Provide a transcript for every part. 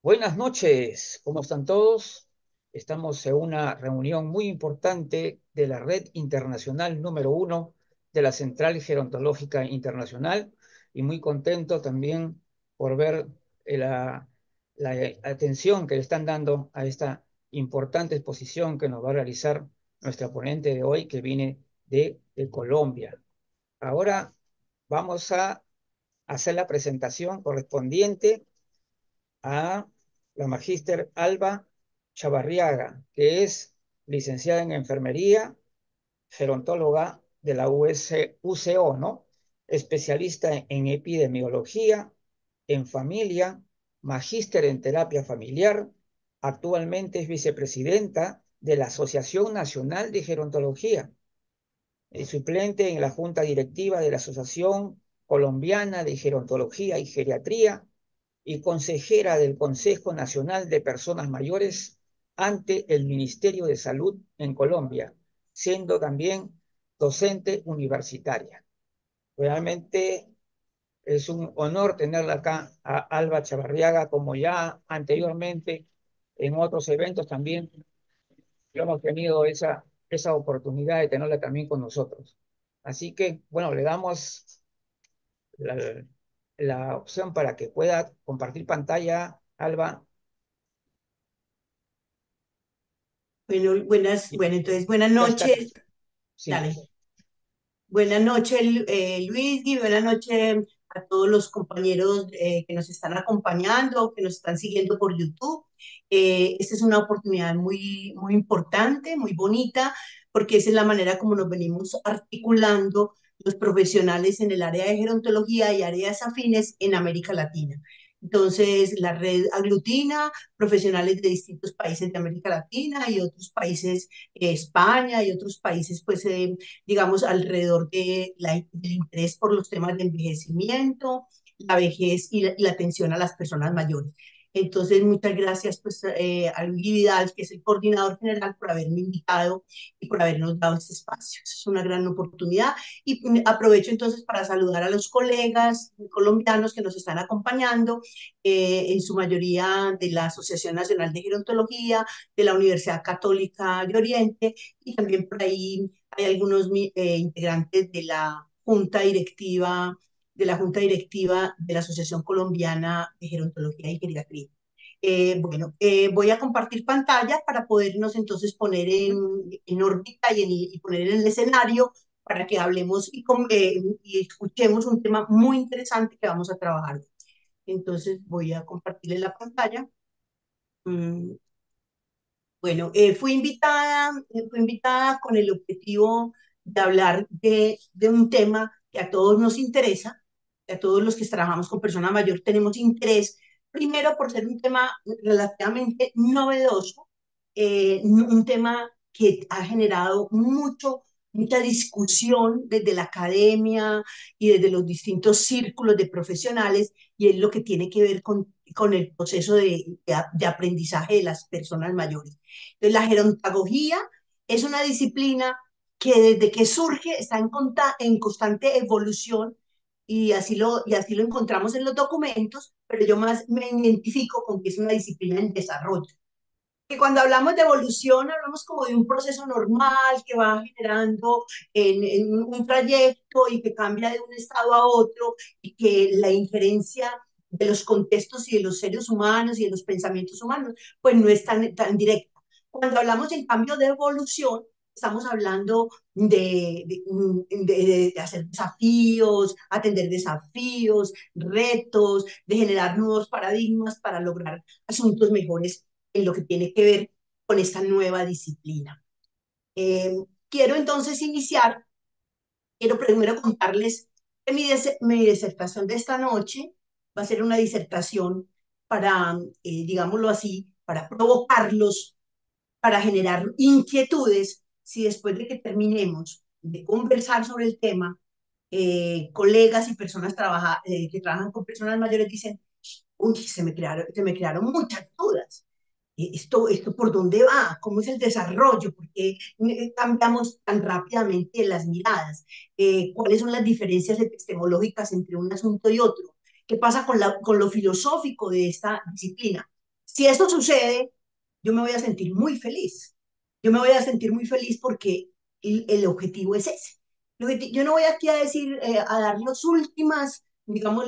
Buenas noches, ¿cómo están todos? Estamos en una reunión muy importante de la Red Internacional número 1 de la Central Gerontológica Internacional y muy contento también por ver la atención que le están dando a esta importante exposición que nos va a realizar nuestra ponente de hoy que viene de Colombia. Ahora vamos a hacer la presentación correspondiente a la magíster Alba Chavarriaga, que es licenciada en enfermería, gerontóloga de la UCO, ¿no? Especialista en epidemiología, en familia, magíster en terapia familiar. Actualmente es vicepresidenta de la Asociación Nacional de Gerontología y suplente en la junta directiva de la Asociación Colombiana de Gerontología y Geriatría y consejera del Consejo Nacional de Personas Mayores ante el Ministerio de Salud en Colombia, siendo también docente universitaria. Realmente es un honor tenerla acá a Alba Chavarriaga, como ya anteriormente en otros eventos también hemos tenido esa oportunidad de tenerla también con nosotros. Así que, bueno, le damos la, la opción para que pueda compartir pantalla, Alba. Bueno, entonces buenas Ya está, noches, sí. dale. Buenas noches, Luis, y buenas noches a todos los compañeros que nos están acompañando, que nos están siguiendo por YouTube. Esta es una oportunidad muy importante, muy bonita, porque esa es la manera como nos venimos articulando los profesionales en el área de gerontología y áreas afines en América Latina. Entonces, la red aglutina profesionales de distintos países de América Latina y otros países, España y otros países, pues, digamos, alrededor del interés por los temas de envejecimiento, la vejez y la atención a las personas mayores. Entonces, muchas gracias pues, a Luis Vidal, que es el coordinador general, por haberme invitado y por habernos dado este espacio. Es una gran oportunidad y aprovecho entonces para saludar a los colegas colombianos que nos están acompañando, en su mayoría de la Asociación Nacional de Gerontología, de la Universidad Católica de Oriente y también por ahí hay algunos integrantes de la Junta Directiva de la Asociación Colombiana de Gerontología y Geriatría. Voy a compartir pantalla para podernos entonces poner en órbita y poner en el escenario para que hablemos y escuchemos un tema muy interesante que vamos a trabajar. Entonces voy a compartirle la pantalla. Mm, fui invitada con el objetivo de hablar de un tema que a todos nos interesa, que a todos los que trabajamos con persona mayor tenemos interés, primero por ser un tema relativamente novedoso, un tema que ha generado mucha discusión desde la academia y desde los distintos círculos de profesionales, y es lo que tiene que ver con el proceso de aprendizaje de las personas mayores. Entonces, la gerontología es una disciplina que desde que surge está en constante evolución y así lo encontramos en los documentos, pero yo más me identifico con que es una disciplina en desarrollo. Que cuando hablamos de evolución, hablamos como de un proceso normal que va generando en un trayecto y que cambia de un estado a otro y que la injerencia de los contextos y de los seres humanos y de los pensamientos humanos, pues no es tan directa. Cuando hablamos en cambio de evolución, estamos hablando de hacer desafíos, atender desafíos, retos, de generar nuevos paradigmas para lograr asuntos mejores en lo que tiene que ver con esta nueva disciplina. Quiero entonces quiero primero contarles que mi disertación de esta noche va a ser una disertación para, digámoslo así, para provocarlos, para generar inquietudes, si después de que terminemos de conversar sobre el tema, colegas y personas que trabajan con personas mayores dicen, uy, se me crearon muchas dudas. Esto por dónde va, cómo es el desarrollo, por qué cambiamos tan rápidamente las miradas, cuáles son las diferencias epistemológicas entre un asunto y otro, qué pasa con lo filosófico de esta disciplina. Si esto sucede, yo me voy a sentir muy feliz. Yo me voy a sentir muy feliz porque el objetivo es ese. Yo no voy aquí a decir, a dar las últimas, digamos,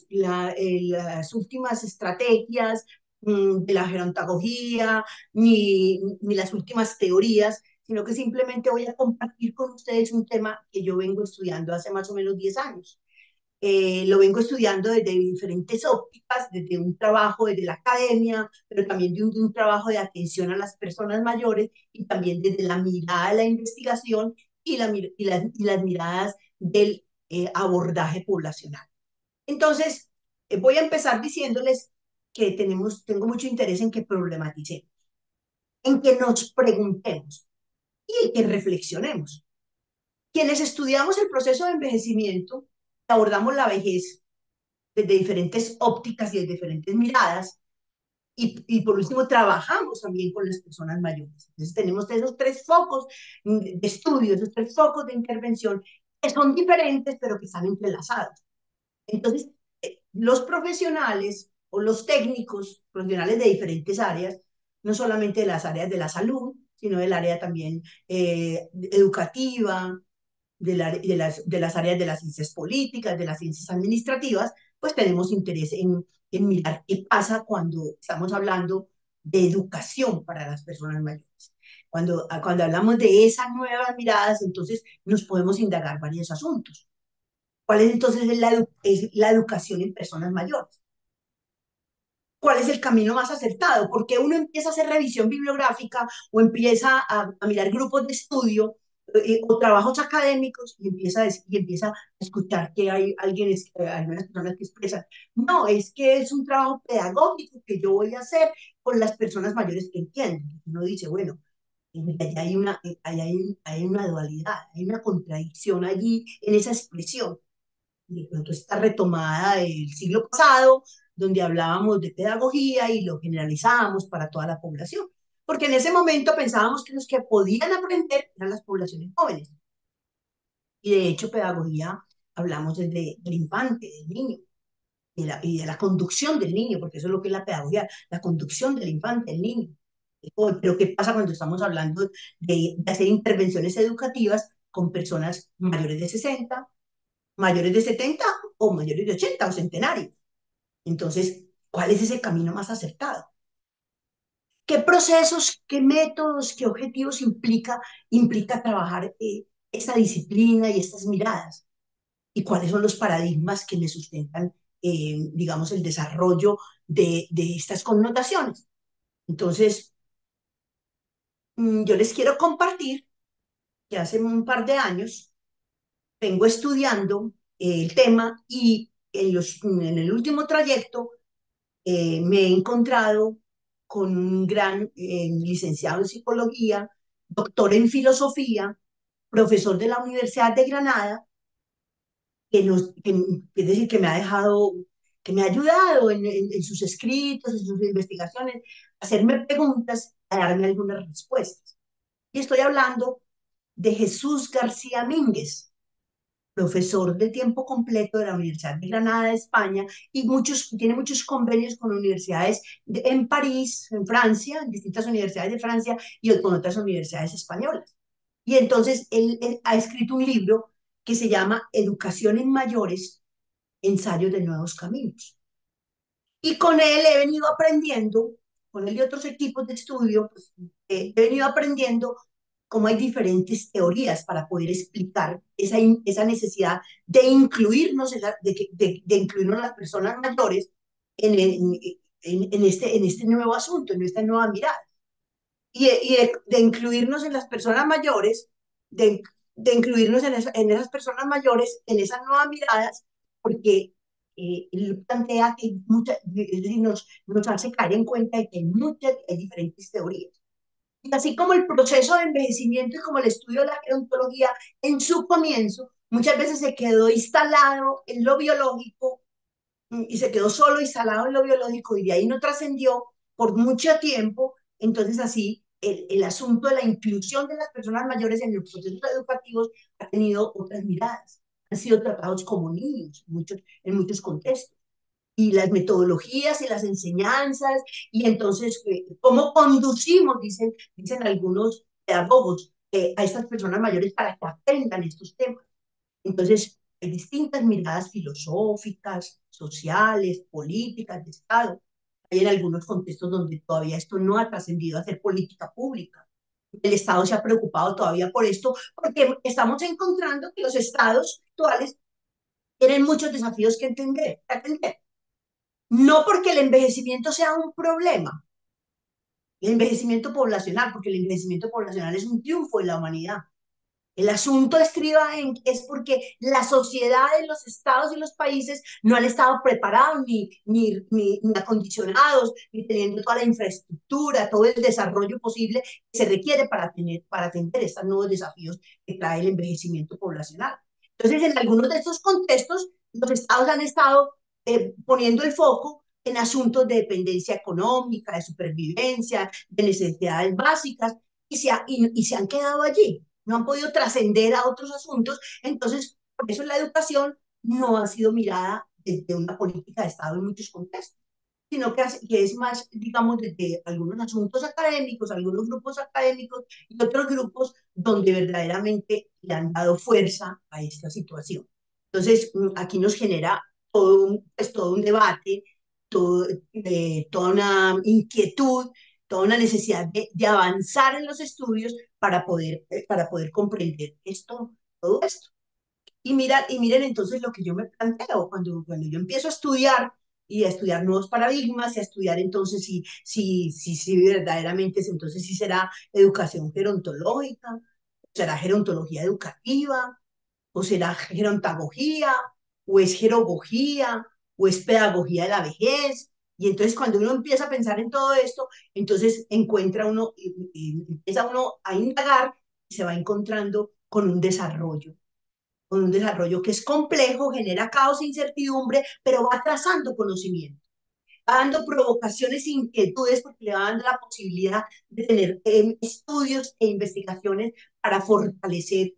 las últimas estrategias de la gerontología, ni las últimas teorías, sino que simplemente voy a compartir con ustedes un tema que yo vengo estudiando hace más o menos 10 años. Lo vengo estudiando desde diferentes ópticas, desde un trabajo desde la academia, pero también de un trabajo de atención a las personas mayores y también desde la mirada de la investigación y las miradas del abordaje poblacional. Entonces, voy a empezar diciéndoles que tengo mucho interés en que problematicemos, en que nos preguntemos y en que reflexionemos. Quienes estudiamos el proceso de envejecimiento, abordamos la vejez desde diferentes ópticas y desde diferentes miradas. Por último, trabajamos también con las personas mayores. Entonces, tenemos esos tres focos de estudio, esos tres focos de intervención que son diferentes, pero que están entrelazados. Entonces, los profesionales o los técnicos, profesionales de diferentes áreas, no solamente de las áreas de la salud, sino del área también educativa, de las áreas de las ciencias políticas, de las ciencias administrativas, pues tenemos interés en mirar qué pasa cuando estamos hablando de educación para las personas mayores. Cuando hablamos de esas nuevas miradas, entonces nos podemos indagar varios asuntos. ¿Cuál es entonces es la educación en personas mayores? ¿Cuál es el camino más acertado? Porque uno empieza a hacer revisión bibliográfica o empieza a mirar grupos de estudio o trabajos académicos y empieza a escuchar que hay algunas personas que expresan, no, es que es un trabajo pedagógico que yo voy a hacer con las personas mayores que entienden. Uno dice, bueno, hay una dualidad, hay una contradicción allí en esa expresión de pronto está retomada del siglo pasado, donde hablábamos de pedagogía y lo generalizábamos para toda la población. Porque en ese momento pensábamos que los que podían aprender eran las poblaciones jóvenes. Y de hecho, pedagogía hablamos desde el infante, del niño, y de la conducción del niño, porque eso es lo que es la pedagogía, la conducción del infante, del niño. Pero ¿qué pasa cuando estamos hablando de hacer intervenciones educativas con personas mayores de 60, mayores de 70 o mayores de 80 o centenarios? Entonces, ¿cuál es ese camino más acertado? ¿Qué procesos, qué métodos, qué objetivos implica trabajar esta disciplina y estas miradas? ¿Y cuáles son los paradigmas que me sustentan, digamos, el desarrollo de estas connotaciones? Entonces, yo les quiero compartir que hace un par de años vengo estudiando el tema y en el último trayecto me he encontrado con un gran licenciado en psicología, doctor en filosofía, profesor de la Universidad de Granada, es decir, que me ha dejado, que me ha ayudado en sus escritos, en sus investigaciones, a hacerme preguntas, a darme algunas respuestas. Y estoy hablando de Jesús García Mínguez, profesor de tiempo completo de la Universidad de Granada de España y tiene muchos convenios con universidades en París, en Francia, en distintas universidades de Francia y con otras universidades españolas. Y entonces él ha escrito un libro que se llama Educación en Mayores, Ensayos de Nuevos Caminos. Y con él he venido aprendiendo, con él y otros equipos de estudio, pues, he venido aprendiendo cómo hay diferentes teorías para poder explicar esa necesidad de incluirnos, de incluirnos las personas mayores en este nuevo asunto, en esta nueva mirada. De incluirnos en las personas mayores, de incluirnos en esas personas mayores, en esas nuevas miradas, porque él plantea que nos hace caer en cuenta de que hay diferentes teorías. Y así como el proceso de envejecimiento y como el estudio de la gerontología en su comienzo, muchas veces se quedó instalado en lo biológico y se quedó solo instalado en lo biológico y de ahí no trascendió por mucho tiempo. Entonces así el asunto de la inclusión de las personas mayores en los procesos educativos ha tenido otras miradas. Han sido tratados como niños en muchos contextos. y las metodologías y las enseñanzas, y entonces cómo conducimos, dicen algunos pedagogos, a estas personas mayores para que aprendan estos temas. Entonces, hay distintas miradas filosóficas, sociales, políticas, de Estado. Hay en algunos contextos donde todavía esto no ha trascendido a ser política pública. El Estado se ha preocupado todavía por esto, porque estamos encontrando que los estados actuales tienen muchos desafíos que atender. No porque el envejecimiento sea un problema, el envejecimiento poblacional, porque el envejecimiento poblacional es un triunfo de la humanidad. El asunto es porque la sociedad de los estados y los países no han estado preparados ni acondicionados, ni teniendo toda la infraestructura, todo el desarrollo posible que se requiere para atender estos nuevos desafíos que trae el envejecimiento poblacional. Entonces, en algunos de estos contextos, los estados han estado poniendo el foco en asuntos de dependencia económica, de supervivencia, de necesidades básicas, y se han quedado allí, no han podido trascender a otros asuntos. Entonces, por eso la educación no ha sido mirada desde una política de Estado en muchos contextos, sino que es más, digamos, desde algunos asuntos académicos, algunos grupos académicos y otros grupos donde verdaderamente le han dado fuerza a esta situación. Entonces, aquí nos genera todo un debate, toda una inquietud, toda una necesidad de avanzar en los estudios para poder comprender todo esto. Y miren entonces lo que yo me planteo cuando yo empiezo a estudiar y a estudiar nuevos paradigmas y a estudiar entonces si verdaderamente entonces si será educación gerontológica, será gerontología educativa, o será gerontagogía, o es jerogogía, o es pedagogía de la vejez. Y entonces cuando uno empieza a pensar en todo esto, entonces empieza uno a indagar y se va encontrando con un desarrollo que es complejo, genera caos e incertidumbre, pero va trazando conocimiento, va dando provocaciones e inquietudes porque le va dando la posibilidad de tener estudios e investigaciones para fortalecer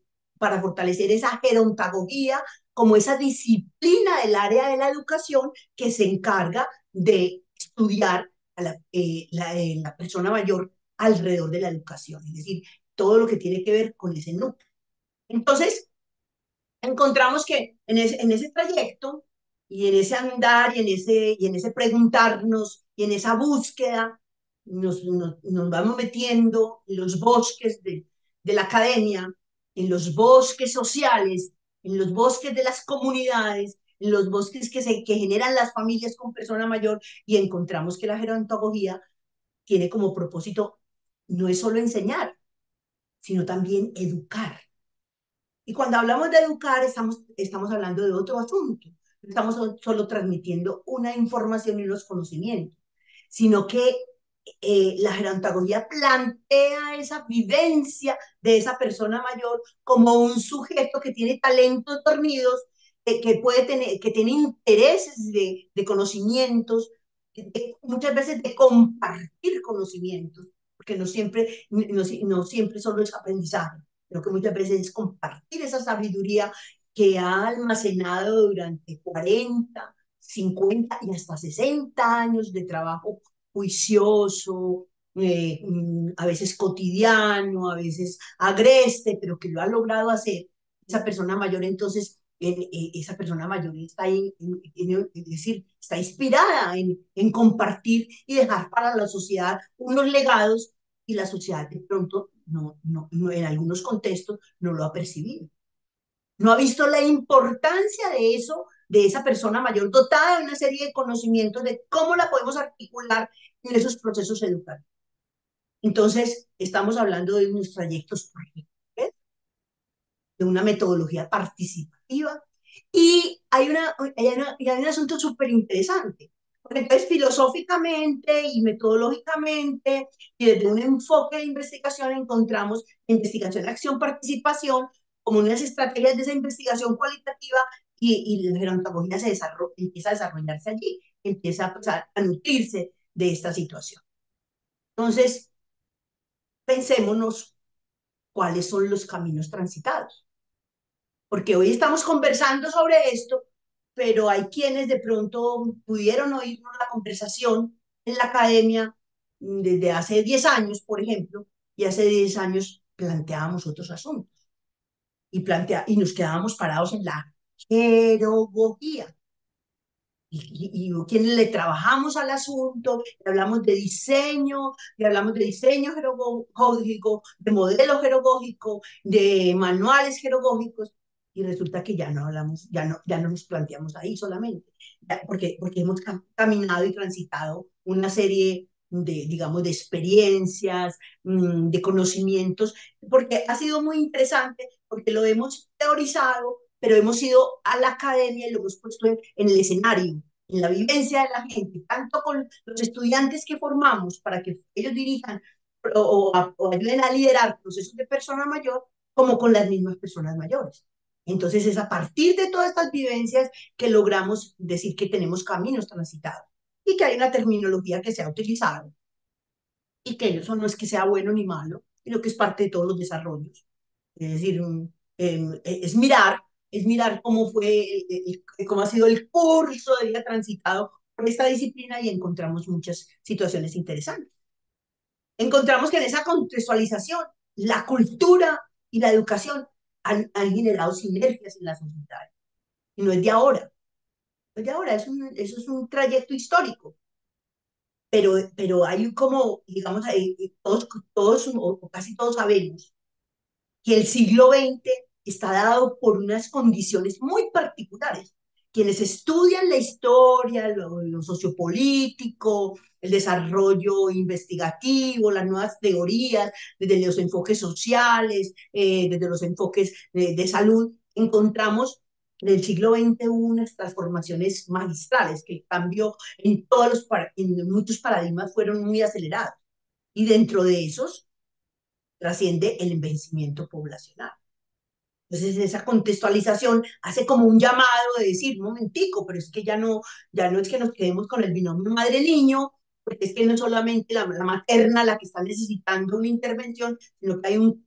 esa gerontagogía como esa disciplina del área de la educación que se encarga de estudiar a la persona mayor alrededor de la educación, es decir, todo lo que tiene que ver con ese núcleo. Entonces, encontramos que en ese trayecto y en ese andar y en ese preguntarnos y en esa búsqueda, nos vamos metiendo en los bosques de la academia, en los bosques sociales, en los bosques de las comunidades, en los bosques que generan las familias con persona mayor, y encontramos que la gerontología tiene como propósito no es solo enseñar, sino también educar. Y cuando hablamos de educar, estamos hablando de otro asunto. No estamos solo transmitiendo una información y unos conocimientos, sino que la gerontología plantea esa vivencia de esa persona mayor como un sujeto que tiene talentos dormidos, que tiene intereses de conocimientos, muchas veces de compartir conocimientos, porque no siempre solo es aprendizaje, sino que muchas veces es compartir esa sabiduría que ha almacenado durante 40, 50 y hasta 60 años de trabajo juicioso, a veces cotidiano, a veces agreste, pero que lo ha logrado hacer esa persona mayor. Entonces esa persona mayor está ahí, es decir, está inspirada en compartir y dejar para la sociedad unos legados, y la sociedad de pronto en algunos contextos no lo ha percibido. No ha visto la importancia de eso, de esa persona mayor dotada de una serie de conocimientos de cómo la podemos articular en esos procesos educativos. Entonces, estamos hablando de unos trayectos de una metodología participativa, y hay un asunto súper interesante, porque entonces filosóficamente y metodológicamente y desde un enfoque de investigación encontramos investigación, acción, participación como unas estrategias de esa investigación cualitativa, y la gerontología empieza a desarrollarse allí, empieza pues, a nutrirse de esta situación. Entonces, pensémonos cuáles son los caminos transitados, porque hoy estamos conversando sobre esto, pero hay quienes de pronto pudieron oírnos la conversación en la academia desde hace 10 años, por ejemplo, y hace 10 años planteábamos otros asuntos y nos quedábamos parados en la jerogogía. Y quienes le trabajamos al asunto, le hablamos de diseño jerogógico, de modelo jerogógico, de manuales jerogógicos, y resulta que ya no hablamos, ya no nos planteamos ahí solamente, porque hemos caminado y transitado una serie de, digamos, de experiencias, de conocimientos, porque ha sido muy interesante, porque lo hemos teorizado, pero hemos ido a la academia y lo hemos puesto en el escenario, en la vivencia de la gente, tanto con los estudiantes que formamos para que ellos dirijan o ayuden a liderar procesos de persona mayor, como con las mismas personas mayores. Entonces es a partir de todas estas vivencias que logramos decir que tenemos caminos transitados y que hay una terminología que se ha utilizado y que eso no es que sea bueno ni malo, sino que es parte de todos los desarrollos. Es decir, es mirar cómo fue, cómo ha sido el curso de vida transitado por esta disciplina y encontramos muchas situaciones interesantes. Encontramos que en esa contextualización, la cultura y la educación han generado sinergias en la sociedad. Y no es de ahora, no es de ahora, eso es un trayecto histórico. Pero hay como, digamos, todos o casi todos sabemos que el siglo XX está dado por unas condiciones muy particulares. Quienes estudian la historia, lo sociopolítico, el desarrollo investigativo, las nuevas teorías, desde los enfoques sociales, desde los enfoques de salud, encontramos en el siglo XX unas transformaciones magistrales, que el cambio en muchos paradigmas fueron muy acelerados. Y dentro de esos trasciende el envejecimiento poblacional. Entonces, esa contextualización hace como un llamado de decir, un momentico, pero es que ya no es que nos quedemos con el binomio madre-niño, porque es que no es solamente la materna la que está necesitando una intervención, sino que hay un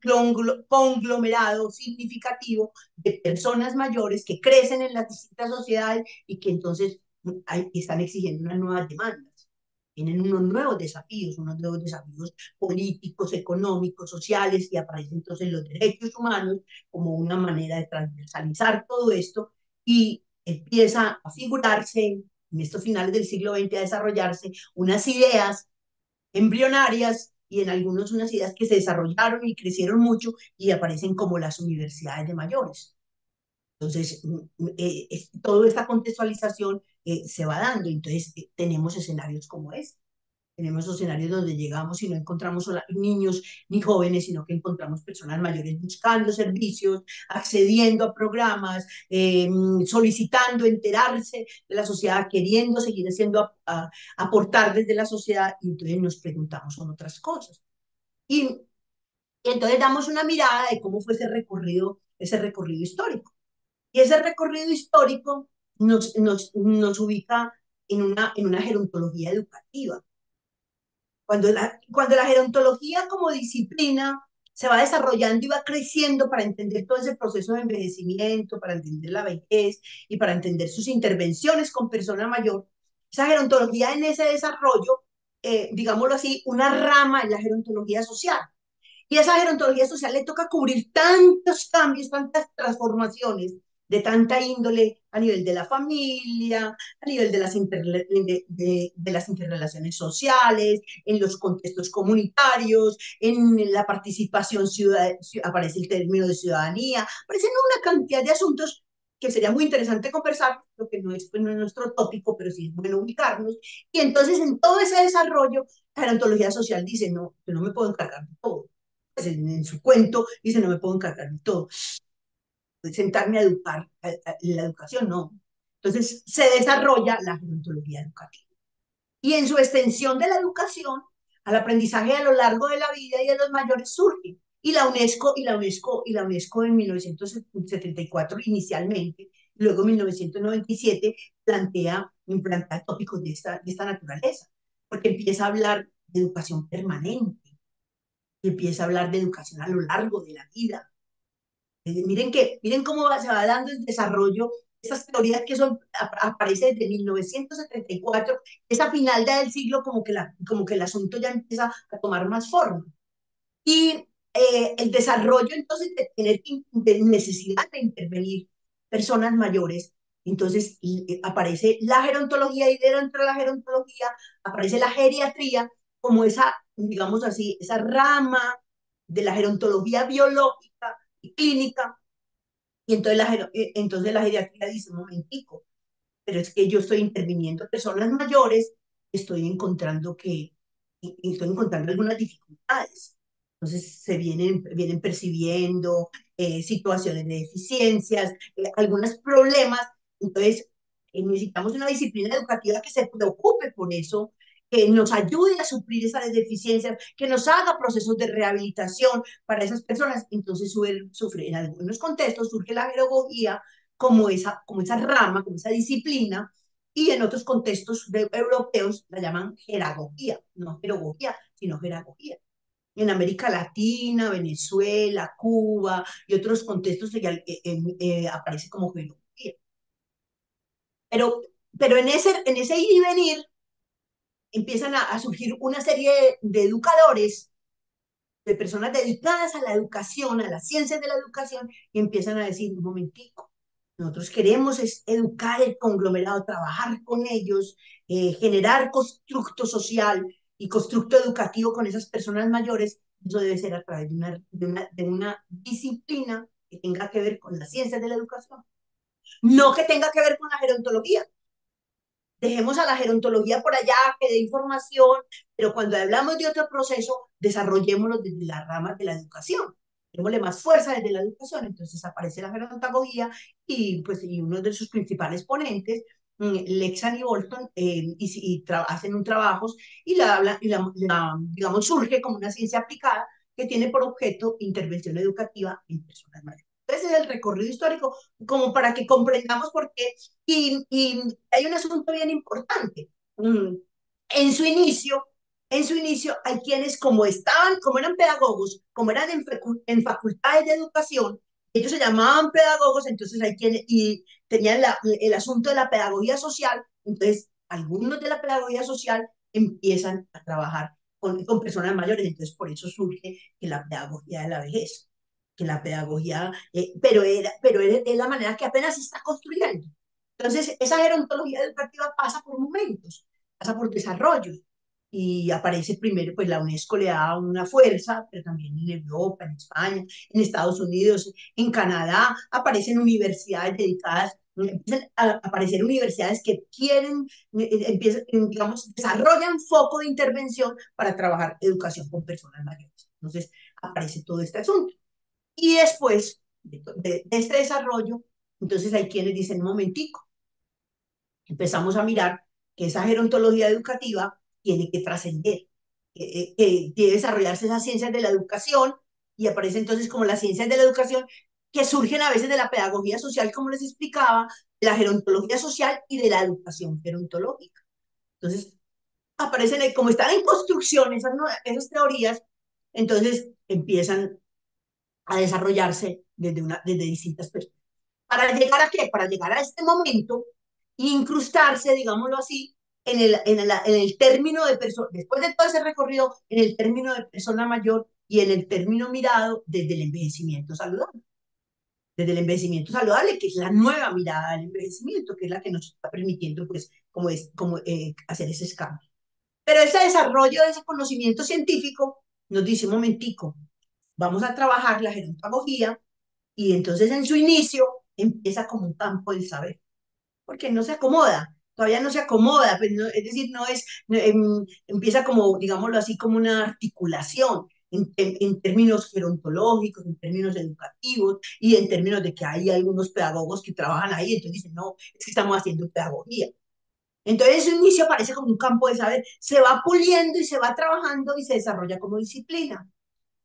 conglomerado significativo de personas mayores que crecen en las distintas sociedades y que entonces están exigiendo unas nuevas demandas. Tienen unos nuevos desafíos políticos, económicos, sociales, y aparecen entonces los derechos humanos como una manera de transversalizar todo esto y empieza a figurarse en estos finales del siglo XX a desarrollarse unas ideas embrionarias y en algunos unas ideas que se desarrollaron y crecieron mucho y aparecen como las universidades de mayores. Entonces, toda esta contextualización se va dando, entonces tenemos escenarios como este. Tenemos escenarios donde llegamos y no encontramos niños ni jóvenes, sino que encontramos personas mayores buscando servicios, accediendo a programas, solicitando enterarse de la sociedad, queriendo seguir haciendo aportar desde la sociedad, y entonces nos preguntamos con otras cosas. Y entonces damos una mirada de cómo fue ese recorrido histórico. Y ese recorrido histórico nos ubica en una gerontología educativa. Cuando la gerontología como disciplina se va desarrollando y va creciendo para entender todo ese proceso de envejecimiento, para entender la vejez y para entender sus intervenciones con persona mayor, esa gerontología en ese desarrollo, digámoslo así, una rama en la gerontología social. Y a esa gerontología social le toca cubrir tantos cambios, tantas transformaciones de tanta índole a nivel de la familia, a nivel de de las interrelaciones sociales, en los contextos comunitarios, en la participación ciudadana, aparece el término de ciudadanía, aparecen una cantidad de asuntos que sería muy interesante conversar, lo que no es, pues, no es nuestro tópico, pero sí es bueno ubicarnos. Y entonces en todo ese desarrollo, la gerontología social dice, no, yo no me puedo encargar de todo, en su cuento, dice, no me puedo encargar de todo. Sentarme a educar, la educación no. Entonces se desarrolla la gerontología educativa. Y en su extensión de la educación, al aprendizaje a lo largo de la vida y de los mayores surge. Y la UNESCO en 1974 inicialmente, luego en 1997 implanta tópicos de esta naturaleza, porque empieza a hablar de educación permanente, y empieza a hablar de educación a lo largo de la vida. Miren cómo se va dando el desarrollo estas teorías que son, aparece desde 1974, esa final del siglo como que el asunto ya empieza a tomar más forma. Y el desarrollo entonces de tener de necesidad de intervenir personas mayores, entonces aparece la gerontología y dentro de la gerontología aparece la geriatría como esa, digamos así, esa rama de la gerontología biológica y clínica. Y entonces entonces la geriatría dice, un momentico, pero es que yo estoy interviniendo personas mayores, estoy encontrando estoy encontrando algunas dificultades. Entonces vienen percibiendo situaciones de deficiencias, algunos problemas. Entonces, necesitamos una disciplina educativa que se preocupe por eso, que nos ayude a suplir esas deficiencias, que nos haga procesos de rehabilitación para esas personas. Entonces, en algunos contextos surge la pedagogía como esa rama, como esa disciplina, y en otros contextos europeos la llaman jeragogía, no jerogogía, sino jeragogía. En América Latina, Venezuela, Cuba y otros contextos aparece como jeragogía. Pero, pero en ese ir y venir empiezan a surgir una serie de educadores, de personas dedicadas a la educación, a las ciencias de la educación, y empiezan a decir, un momentico, nosotros queremos es educar el conglomerado, trabajar con ellos, generar constructo social y constructo educativo con esas personas mayores. Eso debe ser a través de una disciplina que tenga que ver con las ciencias de la educación, no que tenga que ver con la gerontología. Dejemos a la gerontología por allá, que dé información, pero cuando hablamos de otro proceso, desarrollémoslo desde las ramas de la educación. Démosle más fuerza desde la educación. Entonces aparece la gerontología y, pues, y uno de sus principales ponentes, Lexan y Bolton, hacen un trabajo y digamos, surge como una ciencia aplicada que tiene por objeto intervención educativa en personas mayores. Ese es el recorrido histórico, como para que comprendamos por qué. Y hay un asunto bien importante. En su inicio, en su inicio hay quienes como eran pedagogos, como eran en facultades de educación, ellos se llamaban pedagogos, entonces hay quienes, y tenían el asunto de la pedagogía social, entonces algunos de la pedagogía social empiezan a trabajar con personas mayores, entonces por eso surge que la pedagogía de la vejez, que la pedagogía, es la manera que apenas se está construyendo. Entonces, esa gerontología educativa pasa por momentos, pasa por desarrollo, y aparece primero, pues la UNESCO le da una fuerza, pero también en Europa, en España, en Estados Unidos, en Canadá, aparecen universidades dedicadas, empiezan a aparecer universidades que quieren, empiezan, digamos, desarrollan foco de intervención para trabajar educación con personas mayores. Entonces, aparece todo este asunto. Y después de este desarrollo, entonces hay quienes dicen, un momentico, empezamos a mirar que esa gerontología educativa tiene que trascender, que debe desarrollarse esas ciencias de la educación, y aparece entonces como las ciencias de la educación que surgen a veces de la pedagogía social, como les explicaba, de la gerontología social y de la educación gerontológica. Entonces, aparecen, como están en construcción esas teorías, entonces empiezan a desarrollarse desde distintas perspectivas. ¿Para llegar a qué? Para llegar a este momento e incrustarse, digámoslo así, en el término de persona, después de todo ese recorrido, en el término de persona mayor y en el término mirado desde el envejecimiento saludable. Desde el envejecimiento saludable, que es la nueva mirada del envejecimiento, que es la que nos está permitiendo, pues, hacer ese cambio. Pero ese desarrollo de ese conocimiento científico nos dice, un momentico, vamos a trabajar la gerontología, y entonces en su inicio empieza como un campo del saber, porque no se acomoda, todavía no se acomoda, pues es decir, empieza como, digámoslo así, como una articulación en términos gerontológicos, en términos educativos y en términos de que hay algunos pedagogos que trabajan ahí, entonces dicen, no, es que estamos haciendo pedagogía. Entonces, su inicio parece como un campo de saber, se va puliendo y se va trabajando y se desarrolla como disciplina.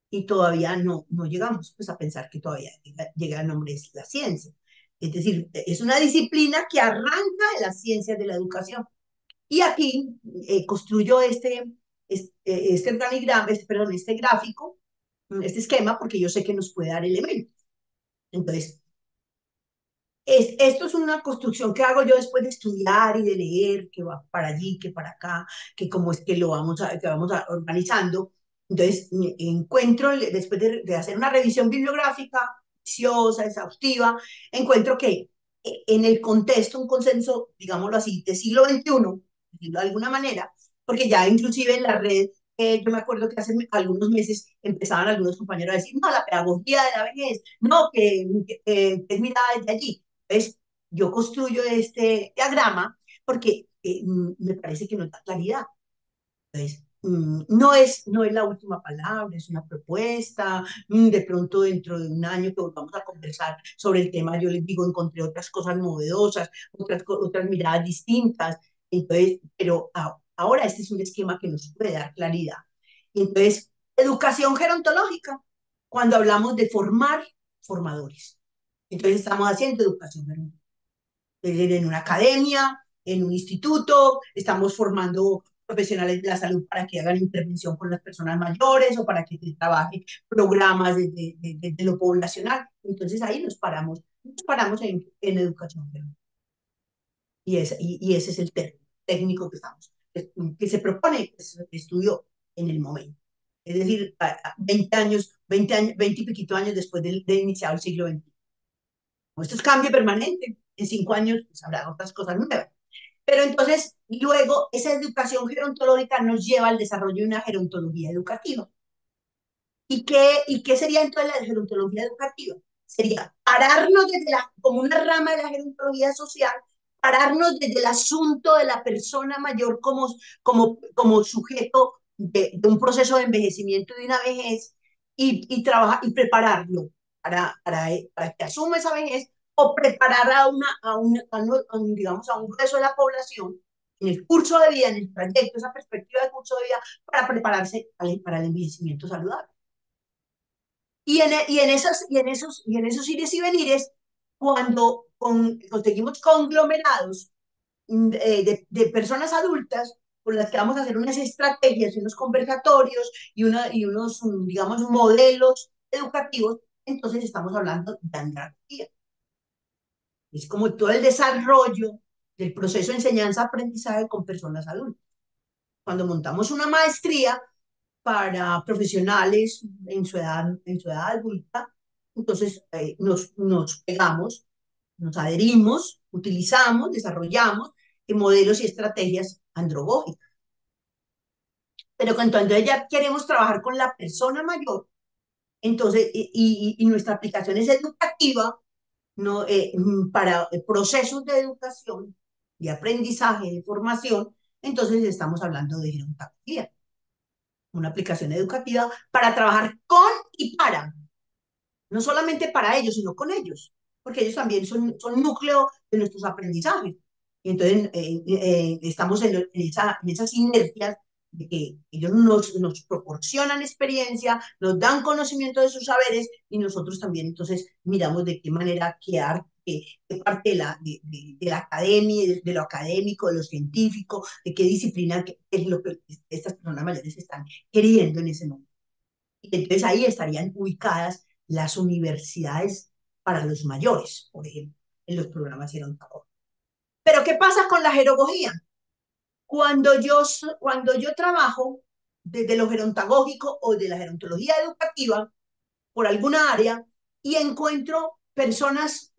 Y todavía no llegamos pues, a pensar que todavía llega el nombre de la ciencia. Es decir, es una disciplina que arranca de las ciencias de la educación. Y aquí construyo este organigrama, perdón, este gráfico, este esquema, porque yo sé que nos puede dar elementos. Entonces, Esto es una construcción que hago yo después de estudiar y de leer, que va para allí, que para acá, que cómo es que lo organizando. Entonces, encuentro, después de hacer una revisión bibliográfica, juiciosa, exhaustiva, encuentro que en el contexto, un consenso, digámoslo así, del siglo XXI, decirlo de alguna manera, porque ya inclusive en la red, yo me acuerdo que hace algunos meses empezaban algunos compañeros a decir, no, la pedagogía de la vejez, no, que es mirada desde allí. Entonces, yo construyo este diagrama porque me parece que no da claridad. Entonces, no es la última palabra, es una propuesta. De pronto, dentro de un año que volvamos a conversar sobre el tema, yo les digo, encontré otras cosas novedosas, otras miradas distintas. Entonces, pero ahora este es un esquema que nos puede dar claridad. Y entonces, educación gerontológica, cuando hablamos de formar formadores. Entonces, estamos haciendo educación gerontológica en una academia, en un instituto, estamos formando profesionales de la salud para que hagan intervención con las personas mayores o para que trabajen programas de lo poblacional. Entonces ahí nos paramos en educación. Y ese es el término técnico que se propone, que se estudió en el momento. Es decir, 20 años, 20 años, 20 y piquito años después de iniciado el siglo XXI. Esto es cambio permanente. En 5 años pues, habrá otras cosas nuevas. Pero entonces, luego, esa educación gerontológica nos lleva al desarrollo de una gerontología educativa. ¿Y qué sería entonces la gerontología educativa? Sería pararnos como una rama de la gerontología social, pararnos desde el asunto de la persona mayor como sujeto de un proceso de envejecimiento de una vejez y trabajar y prepararlo para que asuma esa vejez o preparar digamos, a un grueso de la población en el curso de vida, en el trayecto, esa perspectiva de curso de vida, para prepararse para el envejecimiento saludable. Y en esos ires y venires, cuando conseguimos conglomerados de personas adultas con las que vamos a hacer unas estrategias y unos conversatorios y unos, digamos, modelos educativos, entonces estamos hablando de andragogía. Es como todo el desarrollo del proceso de enseñanza-aprendizaje con personas adultas. Cuando montamos una maestría, para profesionales en su edad adulta. Entonces, nos pegamos, nos adherimos, utilizamos, desarrollamos modelos y estrategias androgógicas. Pero cuando entonces ya queremos trabajar con la persona mayor, entonces, y nuestra aplicación es educativa, no, para procesos de educación, de aprendizaje, de formación, entonces estamos hablando de gerontología, una aplicación educativa para trabajar con y para, no solamente para ellos, sino con ellos, porque ellos también son núcleo de nuestros aprendizajes. Y entonces estamos en esas sinergias de que ellos nos proporcionan experiencia, nos dan conocimiento de sus saberes y nosotros también entonces miramos de qué manera, qué parte de la academia, de lo académico, de lo científico, de qué disciplina es lo que estas personas mayores están queriendo en ese momento. Y entonces ahí estarían ubicadas las universidades para los mayores, por ejemplo, en los programas gerontológicos. Pero ¿qué pasa con la jerogogía? Cuando yo trabajo desde lo gerontagógico o de la gerontología educativa por alguna área y encuentro personas,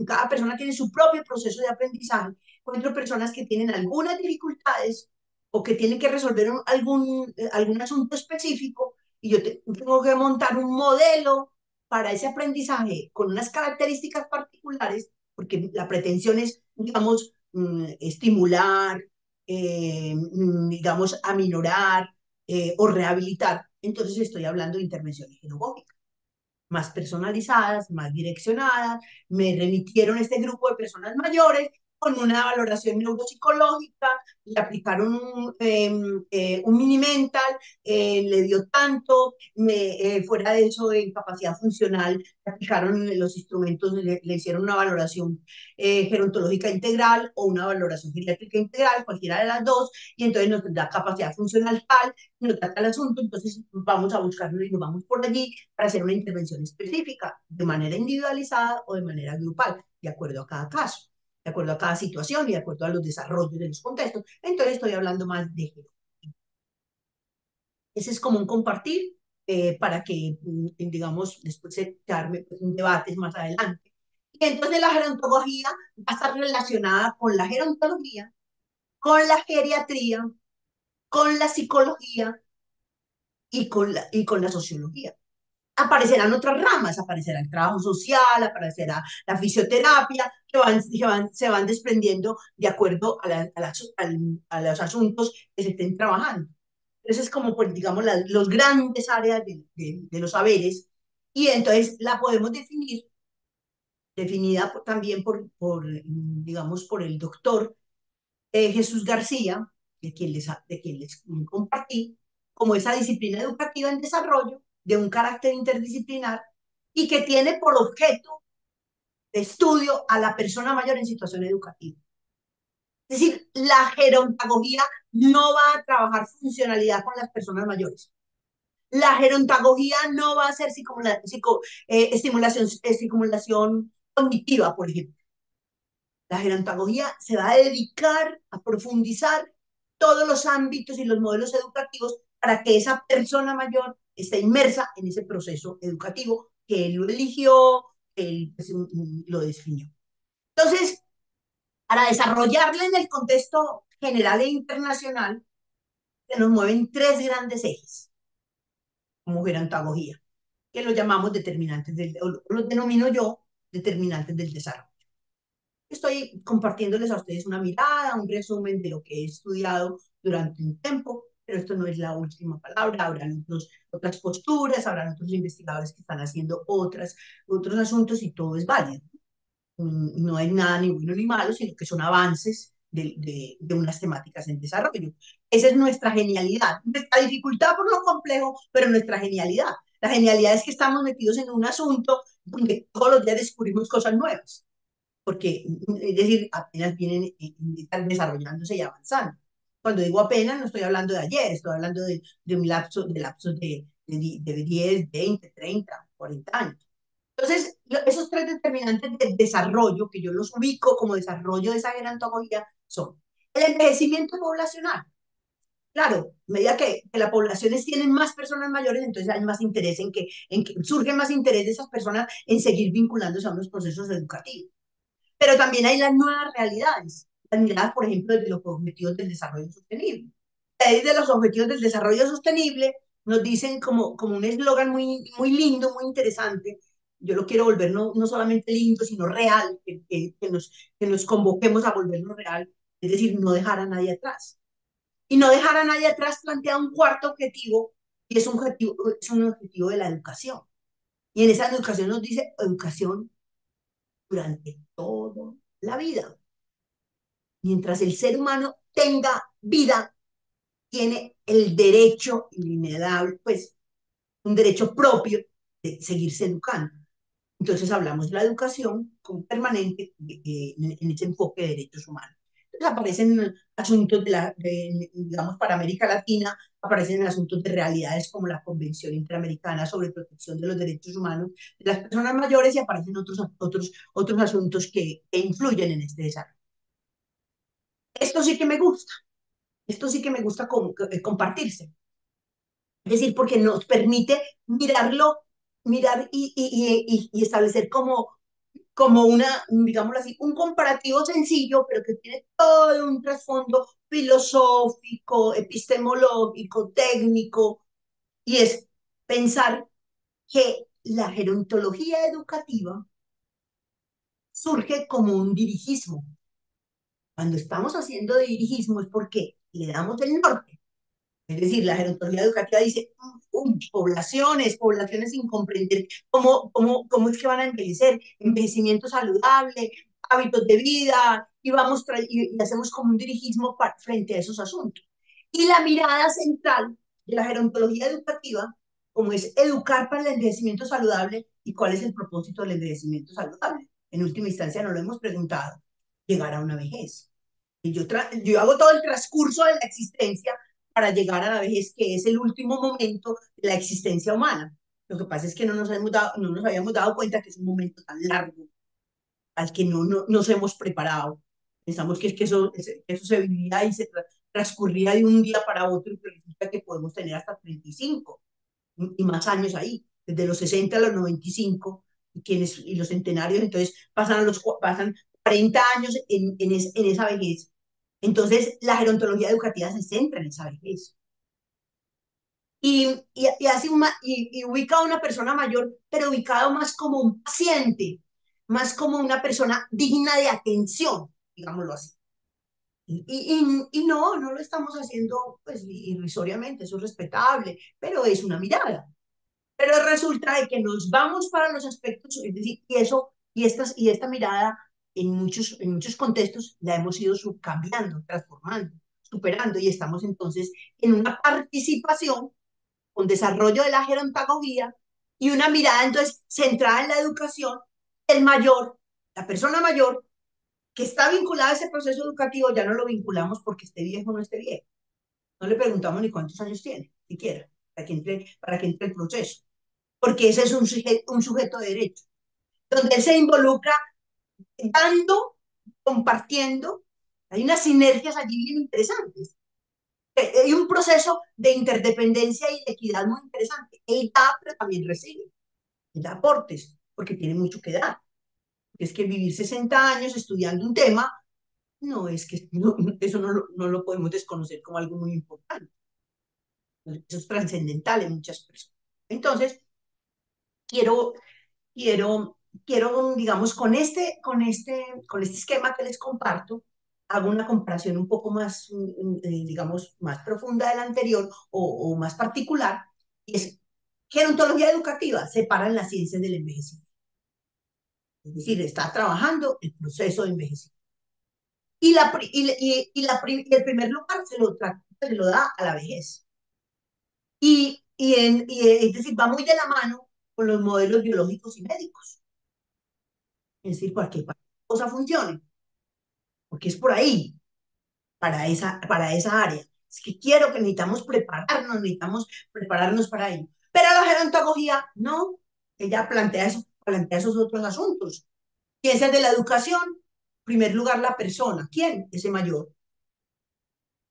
cada persona tiene su propio proceso de aprendizaje, encuentro personas que tienen algunas dificultades o que tienen que resolver algún asunto específico y yo tengo que montar un modelo para ese aprendizaje con unas características particulares, porque la pretensión es, digamos, estimular, digamos, aminorar o rehabilitar. Entonces estoy hablando de intervenciones pedagógicas más personalizadas, más direccionadas. Me remitieron este grupo de personas mayores con una valoración neuropsicológica, le aplicaron un mini mental, le dio tanto, fuera de eso, en capacidad funcional, le aplicaron los instrumentos, le hicieron una valoración gerontológica integral o una valoración geriátrica integral, cualquiera de las dos, y entonces nos da capacidad funcional tal, nos trata el asunto, entonces vamos a buscarlo y nos vamos por allí para hacer una intervención específica, de manera individualizada o de manera grupal, de acuerdo a cada caso, de acuerdo a cada situación y de acuerdo a los desarrollos de los contextos. Entonces estoy hablando más de género. Ese es como un compartir para que, digamos, después se arme pues, un debate más adelante. Y entonces la gerontología va a estar relacionada con la gerontología, con la geriatría, con la psicología y con la sociología. Aparecerán otras ramas, aparecerá el trabajo social, aparecerá la fisioterapia, se van desprendiendo de acuerdo a los asuntos que se estén trabajando. Entonces es como, pues, digamos, los grandes áreas de los saberes, y entonces la podemos definida también digamos, por el doctor Jesús García, de quien les compartí, como esa disciplina educativa en desarrollo de un carácter interdisciplinar y que tiene por objeto de estudio a la persona mayor en situación educativa. Es decir, la gerontología no va a trabajar funcionalidad con las personas mayores. La gerontología no va a ser estimulación cognitiva, por ejemplo. La gerontología se va a dedicar a profundizar todos los ámbitos y los modelos educativos para que esa persona mayor esté inmersa en ese proceso educativo que él lo eligió, que él pues, lo definió. Entonces, para desarrollarla en el contexto general e internacional, se nos mueven tres grandes ejes como gerontología, que los llamamos determinantes o los denomino yo determinantes del desarrollo. Estoy compartiéndoles a ustedes una mirada, un resumen de lo que he estudiado durante un tiempo, pero esto no es la última palabra, habrán otras posturas, habrán otros investigadores que están haciendo otros asuntos y todo es válido. No hay nada ni bueno ni malo, sino que son avances de unas temáticas en desarrollo. Esa es nuestra genialidad, nuestra dificultad por lo complejo, pero nuestra genialidad. La genialidad es que estamos metidos en un asunto donde todos los días descubrimos cosas nuevas porque, es decir, apenas vienen están desarrollándose y avanzando. Cuando digo apenas, no estoy hablando de ayer, estoy hablando de un lapso de 10, 20, 30, 40 años. Entonces, esos tres determinantes del desarrollo, que yo los ubico como desarrollo de esa gerontología, son el envejecimiento poblacional. Claro, a medida que las poblaciones tienen más personas mayores, entonces hay más interés en que surge más interés de esas personas en seguir vinculándose a unos procesos educativos. Pero también hay las nuevas realidades, las miradas, por ejemplo, de los objetivos del desarrollo sostenible. De los objetivos del desarrollo sostenible nos dicen como un eslogan muy lindo, muy interesante. Yo lo quiero volver no solamente lindo, sino real, que nos convoquemos a volverlo real, es decir, no dejar a nadie atrás. Y no dejar a nadie atrás plantea un cuarto objetivo, y es un objetivo de la educación. Y en esa educación nos dice educación durante toda la vida. Mientras el ser humano tenga vida, tiene el derecho inalienable, pues un derecho propio de seguirse educando. Entonces hablamos de la educación como permanente en ese enfoque de derechos humanos. Entonces aparecen asuntos digamos, para América Latina, aparecen asuntos de realidades como la Convención Interamericana sobre Protección de los Derechos Humanos de las Personas Mayores y aparecen otros asuntos que influyen en este desarrollo. Esto sí que me gusta, esto sí que me gusta compartirse. Es decir, porque nos permite mirar y establecer como digámoslo así, un comparativo sencillo, pero que tiene todo un trasfondo filosófico, epistemológico, técnico, y es pensar que la gerontología educativa surge como un dirigismo. Cuando estamos haciendo de dirigismo es porque le damos el norte. Es decir, la gerontología educativa dice, poblaciones sin comprender cómo es que van a envejecer, envejecimiento saludable, hábitos de vida y y hacemos como un dirigismo frente a esos asuntos. Y la mirada central de la gerontología educativa, como es educar para el envejecimiento saludable y cuál es el propósito del envejecimiento saludable. En última instancia, nos lo hemos preguntado, llegar a una vejez. Y yo hago todo el transcurso de la existencia para llegar a la vejez, que es el último momento de la existencia humana. Lo que pasa es que no nos habíamos dado cuenta que es un momento tan largo al que no nos hemos preparado. Pensamos que eso se vivía y se transcurría de un día para otro, y resulta que podemos tener hasta 35 y más años ahí, desde los 60 a los 95, y los centenarios, entonces pasan 40 años en esa vejez. Entonces, la gerontología educativa se centra en esa vejez. Y ubica a una persona mayor, pero ubicado más como un paciente, más como una persona digna de atención, digámoslo así. Y no lo estamos haciendo pues irrisoriamente, eso es respetable, pero es una mirada. Pero resulta de que nos vamos para los aspectos, es decir, y esta mirada en muchos contextos la hemos ido subcambiando, transformando, superando, y estamos entonces en una participación con desarrollo de la gerontología y una mirada entonces centrada en la educación, el mayor, la persona mayor, que está vinculada a ese proceso educativo, ya no lo vinculamos porque esté viejo o no esté viejo. No le preguntamos ni cuántos años tiene, siquiera, para que entre el proceso, porque ese es un sujeto de derecho, donde él se involucra dando, compartiendo, hay unas sinergias allí bien interesantes. Hay un proceso de interdependencia y de equidad muy interesante. Él da, pero también recibe. Él da aportes, porque tiene mucho que dar. Es que vivir 60 años estudiando un tema, no es que eso no lo podemos desconocer como algo muy importante. Eso es trascendental en muchas personas. Entonces, quiero, quiero, quiero, digamos, con este esquema que les comparto, hago una comparación un poco más, digamos, más profunda del anterior o más particular, y es gerontología educativa, separa las ciencias del envejecimiento. Es decir, está trabajando el proceso de envejecimiento. Y el primer lugar se lo da a la vejez. Es decir, va muy de la mano con los modelos biológicos y médicos. Es decir, para que cualquier cosa funcione, porque es por ahí, para esa área. Es que quiero que necesitamos prepararnos para ello. Pero la gerontología, no, ella plantea esos otros asuntos. Ciencias de la educación, en primer lugar la persona. ¿Quién? Ese mayor.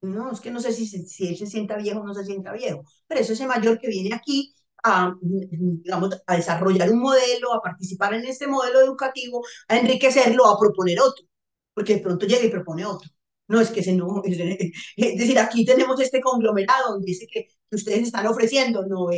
No, es que no sé si él se sienta viejo o no se sienta viejo, pero es ese mayor que viene aquí a, digamos, a desarrollar un modelo, a participar en este modelo educativo, a enriquecerlo, a proponer otro, porque de pronto llega y propone otro. No, es que ese no, es decir, aquí tenemos este conglomerado donde dice que ustedes están ofreciendo, no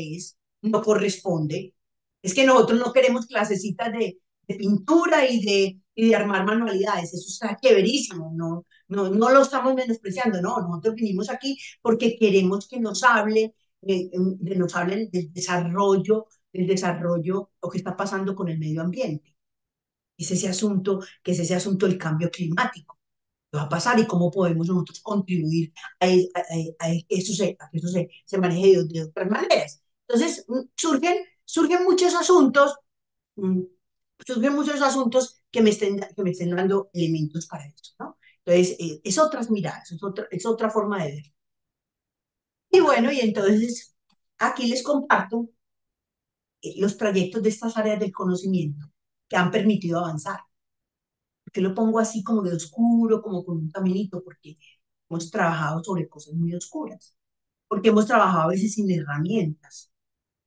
corresponde. Es que nosotros no queremos clasecitas de pintura y de armar manualidades, eso está chéverísimo, no lo estamos menospreciando, no, nosotros vinimos aquí porque queremos que nos hablen del desarrollo, lo que está pasando con el medio ambiente. Que es ese asunto del cambio climático. ¿Qué va a pasar y cómo podemos nosotros contribuir a que eso se maneje de otras maneras? Entonces, surgen muchos asuntos, mm, surgen muchos asuntos que me estén dando elementos para eso, ¿no? Entonces, es otras miradas, es otra forma de ver. Y bueno, y entonces aquí les comparto los trayectos de estas áreas del conocimiento que han permitido avanzar. ¿Por qué lo pongo así como de oscuro, como con un caminito? Porque hemos trabajado sobre cosas muy oscuras, porque hemos trabajado a veces sin herramientas,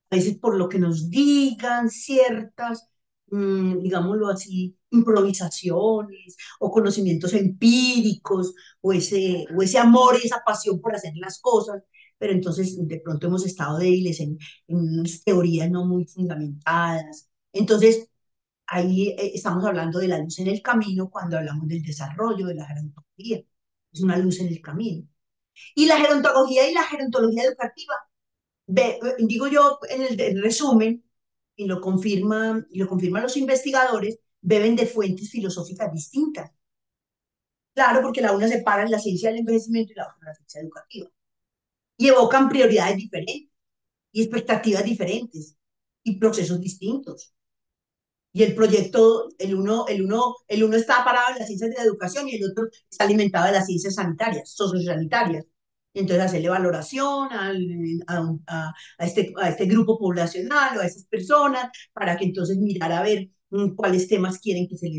a veces por lo que nos digan ciertas, digámoslo así, improvisaciones o conocimientos empíricos o ese amor y esa pasión por hacer las cosas, pero entonces de pronto hemos estado débiles en unas teorías no muy fundamentadas. Entonces, ahí estamos hablando de la luz en el camino cuando hablamos del desarrollo de la gerontología. Es una luz en el camino. Y la gerontología educativa digo yo en el resumen, y lo confirman los investigadores, beben de fuentes filosóficas distintas. Claro, porque la una separa en la ciencia del envejecimiento y la otra la ciencia educativa. Y evocan prioridades diferentes y expectativas diferentes y procesos distintos. Y el proyecto, el uno está parado en las ciencias de la educación y el otro está alimentado de las ciencias sanitarias, sociosanitarias. Y entonces hacerle valoración a este grupo poblacional o a esas personas para que entonces mirar a ver cuáles temas quieren que se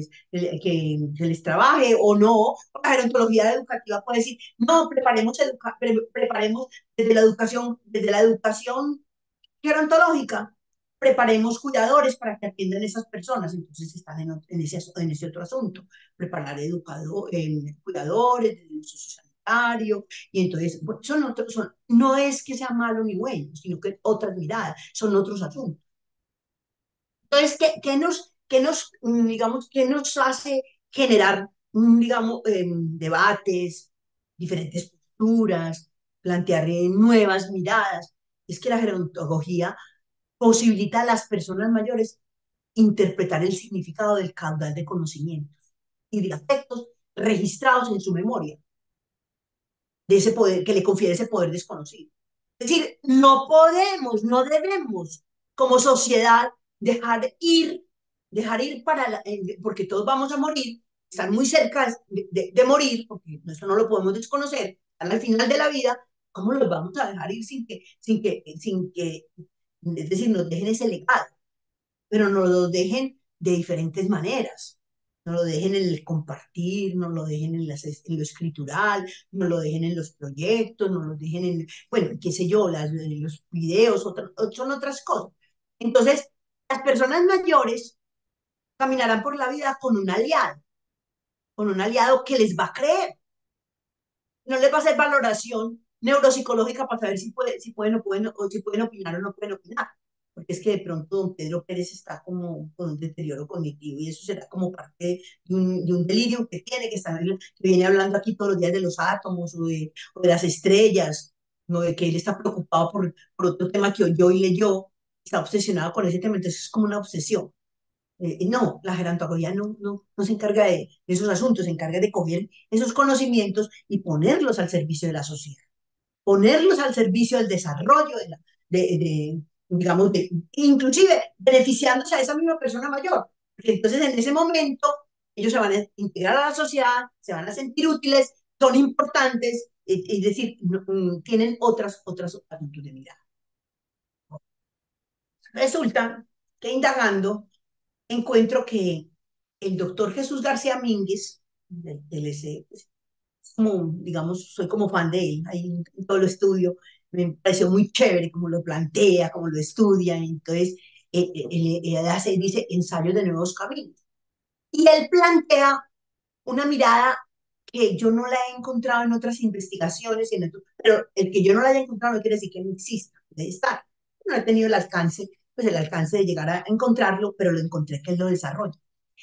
les trabaje o no. La gerontología educativa puede decir, no, preparemos desde la educación gerontológica, preparemos cuidadores para que atiendan a esas personas. Entonces están en ese otro asunto, preparar cuidadores, el sociosanitario, y entonces bueno, no es que sea malo ni bueno, sino que otras miradas, son otros asuntos. Entonces, digamos, qué nos hace generar, digamos, debates, diferentes posturas, plantear nuevas miradas? Es que la gerontología posibilita a las personas mayores interpretar el significado del caudal de conocimientos y de afectos registrados en su memoria, de ese poder que le confiere ese poder desconocido. Es decir, no podemos, no debemos como sociedad dejar ir porque todos vamos a morir, están muy cerca de morir, porque eso no lo podemos desconocer, están al final de la vida. ¿Cómo los vamos a dejar ir es decir, nos dejen ese legado? Pero no lo dejen de diferentes maneras. No lo dejen en el compartir, no lo dejen en lo escritural, no lo dejen en los proyectos, no lo dejen en, bueno, qué sé yo, los videos, son otras cosas. Entonces, las personas mayores caminarán por la vida con un aliado que les va a creer, no les va a hacer valoración neuropsicológica para saber si pueden o pueden, o si pueden opinar o no pueden opinar. Porque es que de pronto don Pedro Pérez está como con un deterioro cognitivo y eso será como parte de un delirio que tiene, que viene hablando aquí todos los días de los átomos o de las estrellas, no de que él está preocupado por otro tema que oyó y leyó, está obsesionado con ese tema, entonces es como una obsesión. No, la gerontología no se encarga de esos asuntos, se encarga de coger esos conocimientos y ponerlos al servicio de la sociedad, ponerlos al servicio del desarrollo digamos, inclusive beneficiándose a esa misma persona mayor. Porque entonces en ese momento ellos se van a integrar a la sociedad, se van a sentir útiles, son importantes, es decir, tienen otros asuntos de mirada. Resulta que indagando encuentro que el doctor Jesús García Mínguez, del TLC, pues, como, digamos, soy como fan de él, ahí en todo lo estudio, me pareció muy chévere como lo plantea, como lo estudia, entonces dice ensayos de nuevos caminos. Y él plantea una mirada que yo no la he encontrado en otras investigaciones, pero el que yo no la haya encontrado no quiere decir que no exista, debe estar. No he tenido pues el alcance de llegar a encontrarlo, pero lo encontré que él lo desarrolla.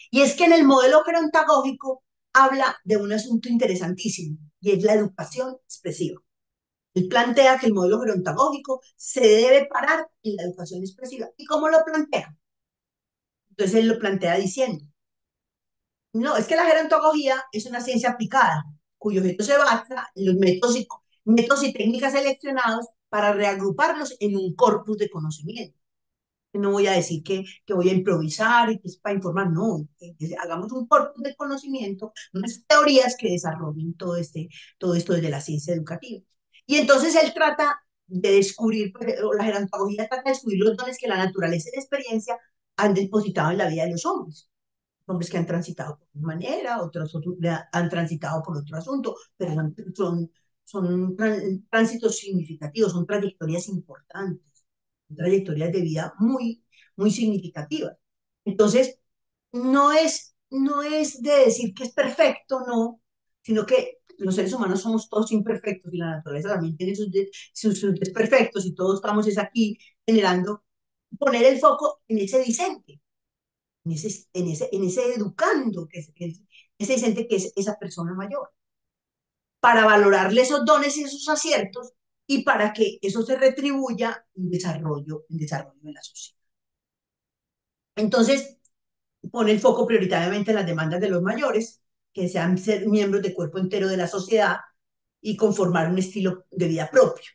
Y es que en el modelo gerontagógico habla de un asunto interesantísimo y es la educación expresiva. Él plantea que el modelo gerontagógico se debe parar en la educación expresiva. ¿Y cómo lo plantea? Entonces él lo plantea diciendo, no, es que la gerontología es una ciencia aplicada, cuyo objeto se basa en los métodos y técnicas seleccionados para reagruparlos en un corpus de conocimiento. No voy a decir que voy a improvisar y que es para informar, no, hagamos un corpus de conocimiento, unas teorías que desarrollen todo esto desde la ciencia educativa. Y entonces él trata de descubrir, o la gerontología trata de descubrir los dones que la naturaleza y la experiencia han depositado en la vida de los hombres que han transitado por una manera, otros han transitado por otro asunto, pero son tránsitos significativos, son trayectorias importantes, trayectorias de vida muy significativas. Entonces, no es de decir que es perfecto, no, sino que los seres humanos somos todos imperfectos y la naturaleza también tiene sus desperfectos y todos estamos es aquí generando, poner el foco en ese disente, en ese educando, ese discente que es esa persona mayor, para valorarle esos dones y esos aciertos y para que eso se retribuya en desarrollo de la sociedad. Entonces, pone el foco prioritariamente en las demandas de los mayores, que sean ser miembros de cuerpo entero de la sociedad y conformar un estilo de vida propio.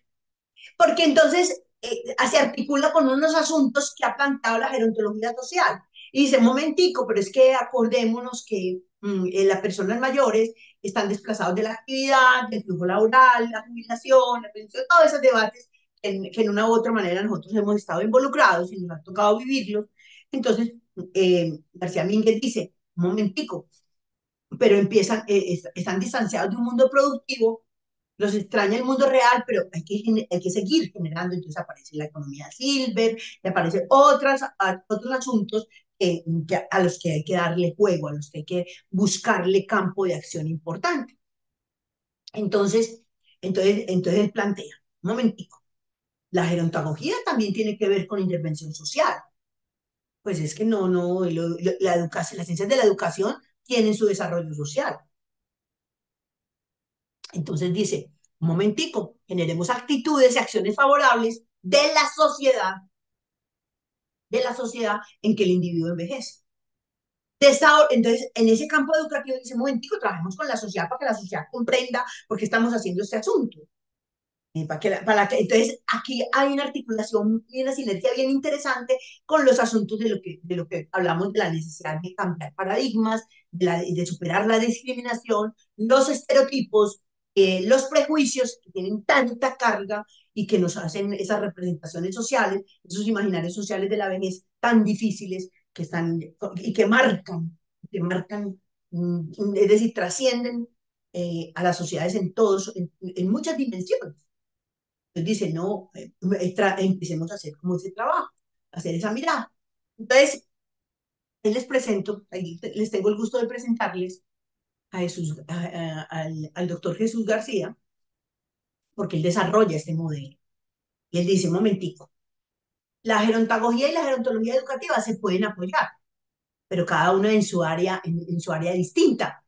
Porque entonces se articula con unos asuntos que ha planteado la gerontología social. Y dice, momentico, pero es que acordémonos que las personas mayores están desplazados de la actividad, del flujo laboral, la jubilación, la pensión, todos esos debates que en una u otra manera nosotros hemos estado involucrados y nos ha tocado vivirlos. Entonces, García Mínguez dice, un momentico, pero empiezan, están distanciados de un mundo productivo, los extraña el mundo real, pero hay que seguir generando. Entonces aparece la economía silver, y aparecen otros asuntos a los que hay que darle juego, a los que hay que buscarle campo de acción importante. Entonces, entonces él plantea, un momentico, la gerontología también tiene que ver con intervención social. Pues es que la educación, las ciencias de la educación tienen su desarrollo social. Entonces dice, un momentico, generemos actitudes y acciones favorables de la sociedad en que el individuo envejece. Entonces, en ese campo educativo, dice, un momentico, trabajemos con la sociedad para que la sociedad comprenda por qué estamos haciendo este asunto. Entonces, aquí hay una articulación y una sinergia bien interesante con los asuntos de lo que hablamos de la necesidad de cambiar paradigmas, de superar la discriminación, los estereotipos, los prejuicios que tienen tanta carga y que nos hacen esas representaciones sociales, esos imaginarios sociales de la vejez tan difíciles que están y que marcan, es decir, trascienden a las sociedades en muchas dimensiones. Entonces dice, no, empecemos a hacer como ese trabajo, hacer esa mirada. Entonces, ahí les presento, ahí les tengo el gusto de presentarles a Jesús, al doctor Jesús García, porque él desarrolla este modelo. Y él dice, un momentico, la gerontología y la gerontología educativa se pueden apoyar, pero cada una en su área distinta.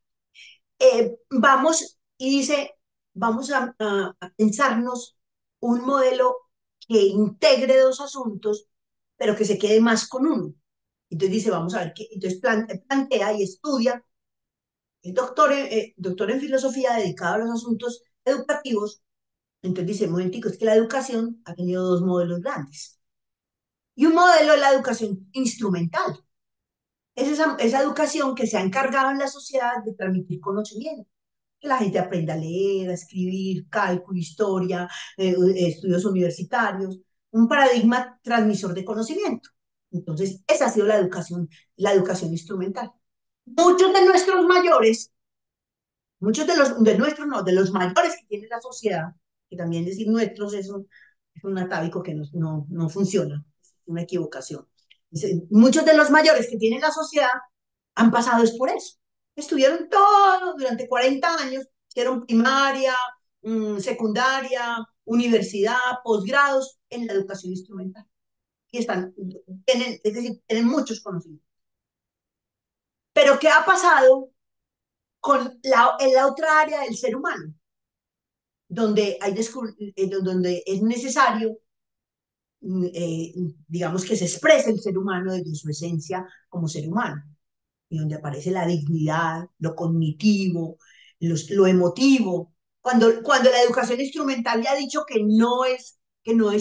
Vamos, y dice, vamos a pensarnos un modelo que integre dos asuntos, pero que se quede más con uno. Entonces dice, vamos a ver qué, entonces plantea y estudia, el doctor en filosofía dedicado a los asuntos educativos. Entonces dice, un momentico, es que la educación ha tenido dos modelos grandes. Y un modelo es la educación instrumental. Es esa educación que se ha encargado en la sociedad de transmitir conocimiento, que la gente aprenda a leer, a escribir, cálculo, historia, estudios universitarios, un paradigma transmisor de conocimiento. Entonces, esa ha sido la educación instrumental. Muchos de nuestros mayores, de nuestros, no, de los mayores que tiene la sociedad, que también decir nuestros es un atávico que no funciona, es una equivocación. Muchos de los mayores que tiene la sociedad han pasado es por eso. Estuvieron todos durante 40 años, hicieron primaria, secundaria, universidad, posgrados en la educación instrumental. Y es decir, tienen muchos conocimientos. Pero ¿qué ha pasado en la otra área del ser humano? Donde es necesario, eh, digamos, que se exprese el ser humano desde su esencia como ser humano, y donde aparece la dignidad, lo cognitivo, lo emotivo. Cuando la educación instrumental ya ha dicho que no es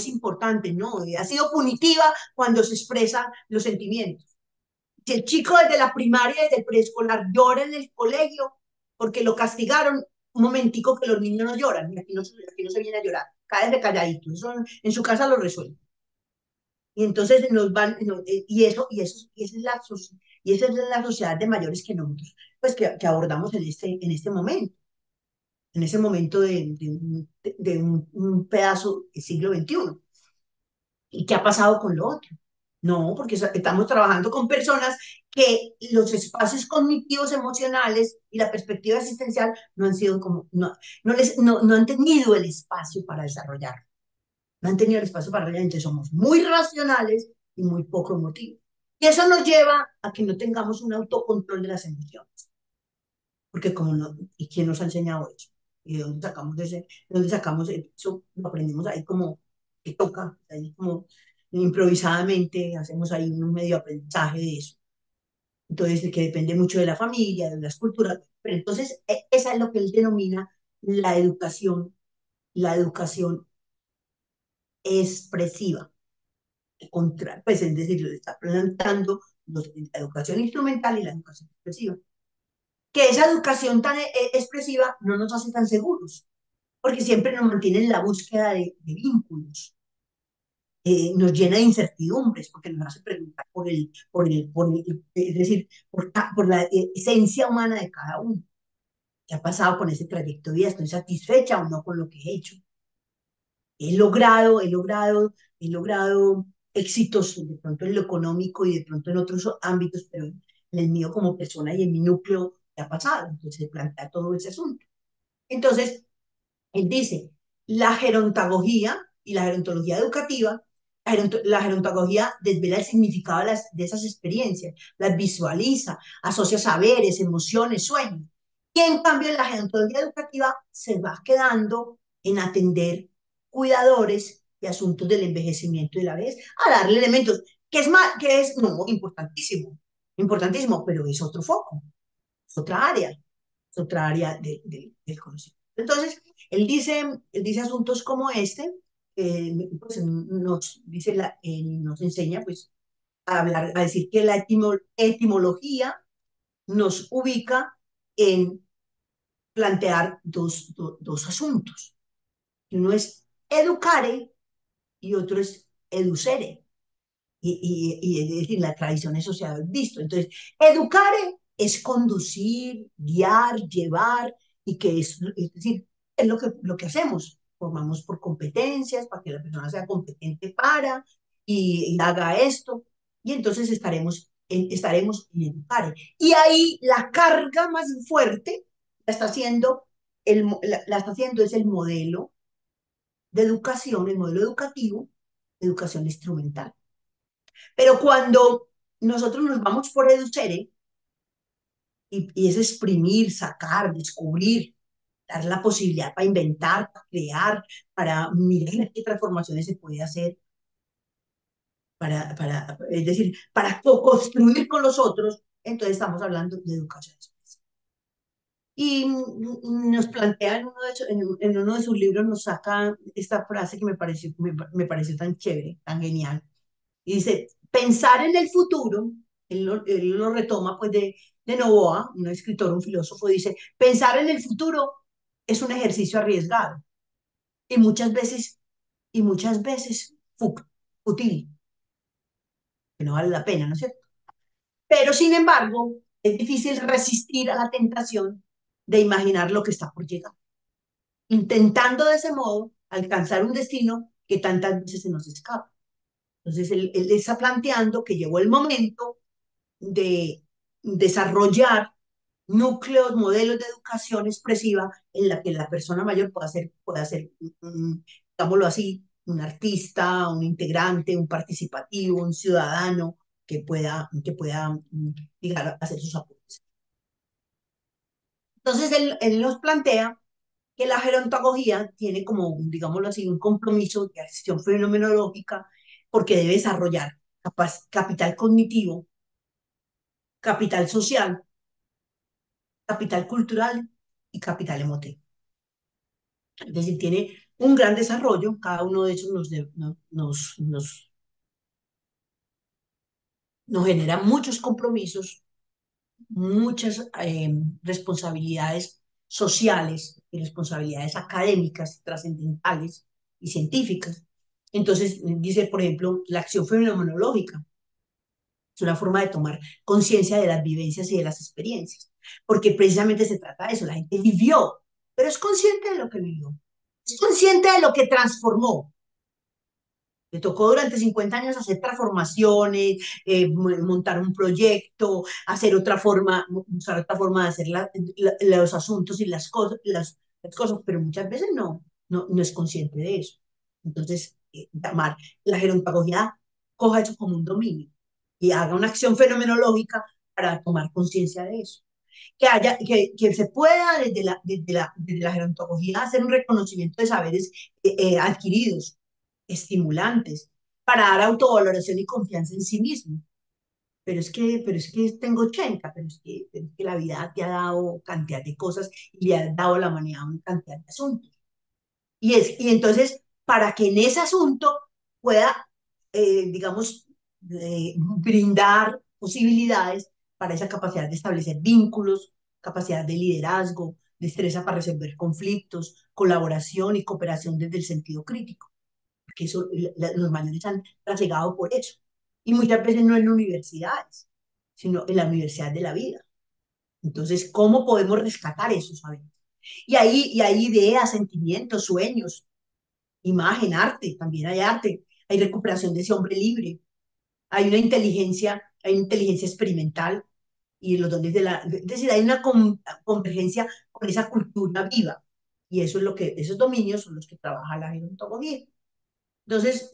importante, no, ha sido punitiva cuando se expresan los sentimientos. Si el chico desde la primaria, desde el preescolar, llora en el colegio porque lo castigaron, un momentico que los niños no lloran, y aquí no se viene a llorar, cállate calladito, eso en su casa lo resuelve. Y entonces nos van, no, y esa es la sociedad de mayores que nosotros, pues que abordamos en este momento, en ese momento de un pedazo del siglo XXI. ¿Y qué ha pasado con lo otro? No, porque estamos trabajando con personas que los espacios cognitivos, emocionales y la perspectiva existencial no han sido como, no han tenido el espacio para desarrollar, no han tenido el espacio para desarrollar, entonces somos muy racionales y muy poco emotivos. Y eso nos lleva a que no tengamos un autocontrol de las emociones, porque como no, ¿y quién nos ha enseñado eso? ¿Y de dónde sacamos de dónde sacamos eso? Lo aprendimos ahí como que toca, ahí como improvisadamente hacemos ahí un medio aprendizaje de eso. entonces que depende mucho de la familia, de las culturas, pero entonces esa es lo que él denomina la educación expresiva, contra, pues es decir, le está plantando la educación instrumental y la educación expresiva. Que esa educación tan expresiva no nos hace tan seguros, porque siempre nos mantiene en la búsqueda de vínculos, nos llena de incertidumbres, porque nos hace preguntar es decir, por la esencia humana de cada uno. ¿Qué ha pasado con ese trayecto de vida? ¿Estoy satisfecha o no con lo que he hecho? He logrado éxitos de pronto en lo económico y de pronto en otros ámbitos, pero en el mío como persona y en mi núcleo, ¿qué ha pasado? Entonces se plantea todo ese asunto. Entonces, él dice, la gerontagogía y la gerontología educativa, la gerontagogía desvela el significado de esas experiencias, las visualiza, asocia saberes, emociones, sueños. Y en cambio, la gerontología educativa se va quedando en atender cuidadores y asuntos del envejecimiento de la vez, a darle elementos, que es más, no, importantísimo, importantísimo, pero es otro foco, es otra área del conocimiento. Entonces, él dice asuntos como este, pues nos enseña pues a hablar, a decir que la etimología nos ubica en plantear dos asuntos. Uno es educare y otro es educere. Y es decir, la tradición es social visto. Entonces, educare es conducir, guiar, llevar, y que es decir, es lo que hacemos. Formamos por competencias, para que la persona sea competente y haga esto, y entonces estaremos en educare. Y ahí la carga más fuerte la está haciendo es el modelo de educación, el modelo educativo, educación instrumental. Pero cuando nosotros nos vamos por Educere, y es exprimir, sacar, descubrir, dar la posibilidad para inventar, para crear, para mirar qué transformaciones se puede hacer, es decir, para co-construir con los otros, entonces estamos hablando de educación especial. Y nos plantea en uno de sus libros, nos saca esta frase que me pareció tan chévere, tan genial. Y dice, pensar en el futuro, él lo retoma pues de Novoa, un escritor, un filósofo, dice, pensar en el futuro es un ejercicio arriesgado y muchas veces fútil, que no vale la pena, ¿no es cierto? Pero sin embargo, es difícil resistir a la tentación de imaginar lo que está por llegar, intentando de ese modo alcanzar un destino que tantas veces se nos escapa. Entonces, él está planteando que llegó el momento de desarrollar núcleos, modelos de educación expresiva en la que la persona mayor pueda ser, digámoslo así, un artista, un integrante, un participativo, un ciudadano que pueda llegar a hacer sus aportes. Entonces, él nos plantea que la gerontología tiene como, digámoslo así, un compromiso de acción fenomenológica porque debe desarrollar capital cognitivo, capital social, capital cultural y capital emotivo. Es decir, tiene un gran desarrollo, cada uno de esos nos genera muchos compromisos, muchas responsabilidades sociales y responsabilidades académicas, trascendentales y científicas. Entonces, dice, por ejemplo, la acción fenomenológica es una forma de tomar conciencia de las vivencias y de las experiencias, porque precisamente se trata de eso, la gente vivió, pero es consciente de lo que vivió, es consciente de lo que transformó. Le tocó durante 50 años hacer transformaciones, montar un proyecto, usar otra forma de hacer los asuntos y las cosas, pero muchas veces no es consciente de eso. Entonces, la gerontología coja eso como un dominio y haga una acción fenomenológica para tomar conciencia de eso. Que se pueda desde la gerontología hacer un reconocimiento de saberes adquiridos, estimulantes, para dar autovaloración y confianza en sí mismo, pero es que tengo 80, pero es que la vida te ha dado cantidad de cosas y le ha dado a la humanidad una cantidad de asuntos. Y entonces, para que en ese asunto pueda, digamos, brindar posibilidades para esa capacidad de establecer vínculos, capacidad de liderazgo, destreza para resolver conflictos, colaboración y cooperación desde el sentido crítico, porque eso, los mayores han trasegado por eso. Y muchas veces no en universidades, sino en la universidad de la vida. Entonces, ¿cómo podemos rescatar eso, sabemos? Y hay ideas, sentimientos, sueños, imagen, arte, también hay arte, hay recuperación de ese hombre libre, hay una inteligencia experimental y los dones de la, es decir, hay una convergencia con esa cultura viva y eso es lo que, esos dominios son los que trabaja la gerontología. Entonces,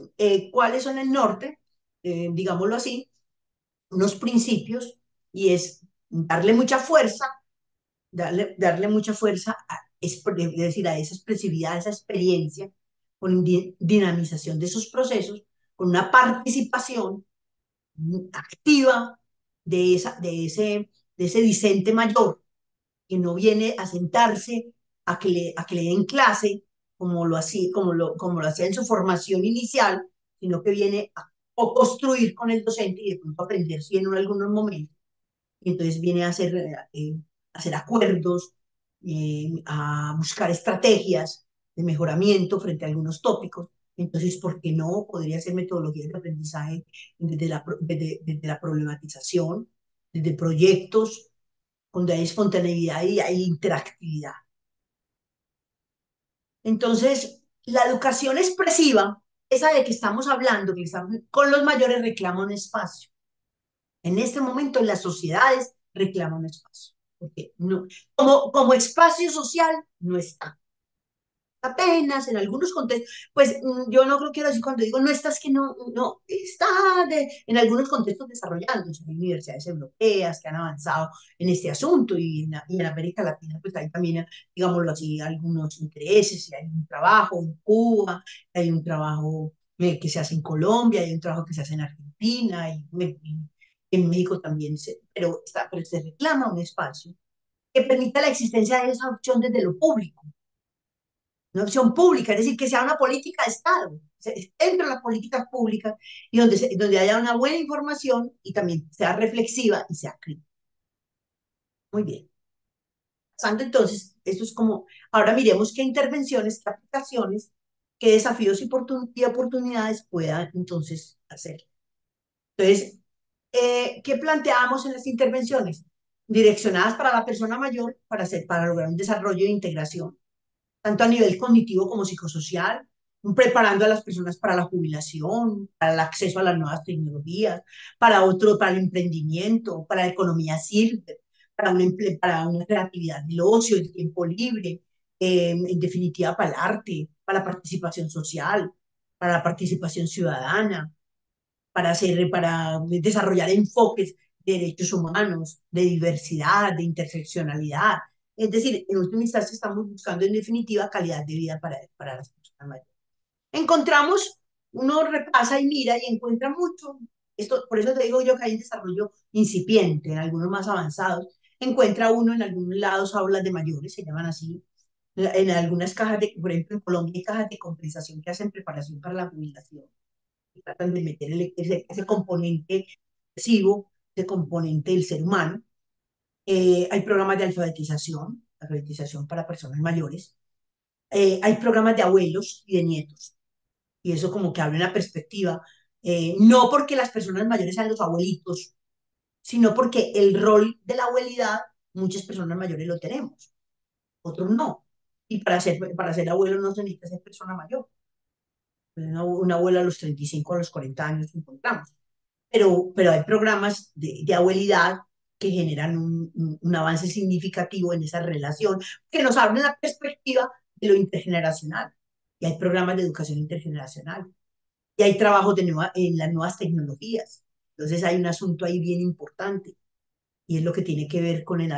¿cuáles son el norte? Digámoslo así, unos principios y es darle mucha fuerza es decir, a esa expresividad, a esa experiencia, con dinamización de esos procesos, con una participación activa de ese discente mayor, que no viene a sentarse a que le den clase como lo hacía en su formación inicial, sino que viene a o construir con el docente y de pronto aprender sí en algunos momentos. Y entonces viene a hacer acuerdos, a buscar estrategias de mejoramiento frente a algunos tópicos. Entonces, ¿por qué no? Podría ser metodologías de aprendizaje desde la problematización, desde proyectos donde hay espontaneidad y hay interactividad. Entonces, la educación expresiva, esa de que estamos hablando, con los mayores reclama un espacio. En este momento las sociedades reclaman un espacio. Porque no, como espacio social no está. Apenas en algunos contextos, pues yo no creo que decir cuando digo no está, es que no está en algunos contextos desarrollándose. Hay universidades europeas que han avanzado en este asunto y en América Latina, pues hay también, digámoslo así, algunos intereses, y hay un trabajo en Cuba, hay un trabajo que se hace en Colombia, hay un trabajo que se hace en Argentina, y en México también, pero se reclama un espacio que permita la existencia de esa opción desde lo público, una opción pública, es decir, que sea una política de Estado, dentro de las políticas públicas y donde haya una buena información y también sea reflexiva y sea crítica. Muy bien. Pasando entonces, esto es como, ahora miremos qué intervenciones, qué aplicaciones, qué desafíos y oportunidades pueda entonces hacer. Entonces, ¿qué planteamos en las intervenciones? Direccionadas para la persona mayor para lograr un desarrollo de integración tanto a nivel cognitivo como psicosocial, preparando a las personas para la jubilación, para el acceso a las nuevas tecnologías, para el emprendimiento, para la economía circular, para una creatividad del ocio, el tiempo libre, en definitiva para el arte, para la participación social, para la participación ciudadana, para desarrollar enfoques de derechos humanos, de diversidad, de interseccionalidad. Es decir, en última instancia estamos buscando en definitiva calidad de vida para las personas mayores. Encontramos, uno repasa y mira y encuentra mucho, por eso te digo yo que hay un desarrollo incipiente, en algunos más avanzados, encuentra uno en algunos lados aulas de mayores, se llaman así, en algunas cajas por ejemplo en Colombia hay cajas de compensación que hacen preparación para la jubilación tratan de meter ese componente expresivo, ese componente del ser humano. Hay programas de alfabetización para personas mayores. Hay programas de abuelos y de nietos. Y eso como que abre una perspectiva, no porque las personas mayores sean los abuelitos, sino porque el rol de la abuelidad, muchas personas mayores lo tenemos, otros no. Y para ser abuelo no se necesita ser persona mayor. Una abuela a los 35, a los 40 años encontramos. Pero hay programas de abuelidad que generan un avance significativo en esa relación, que nos abren la perspectiva de lo intergeneracional. Y hay programas de educación intergeneracional. Y hay trabajos en las nuevas tecnologías. Entonces hay un asunto ahí bien importante y es lo que tiene que ver con el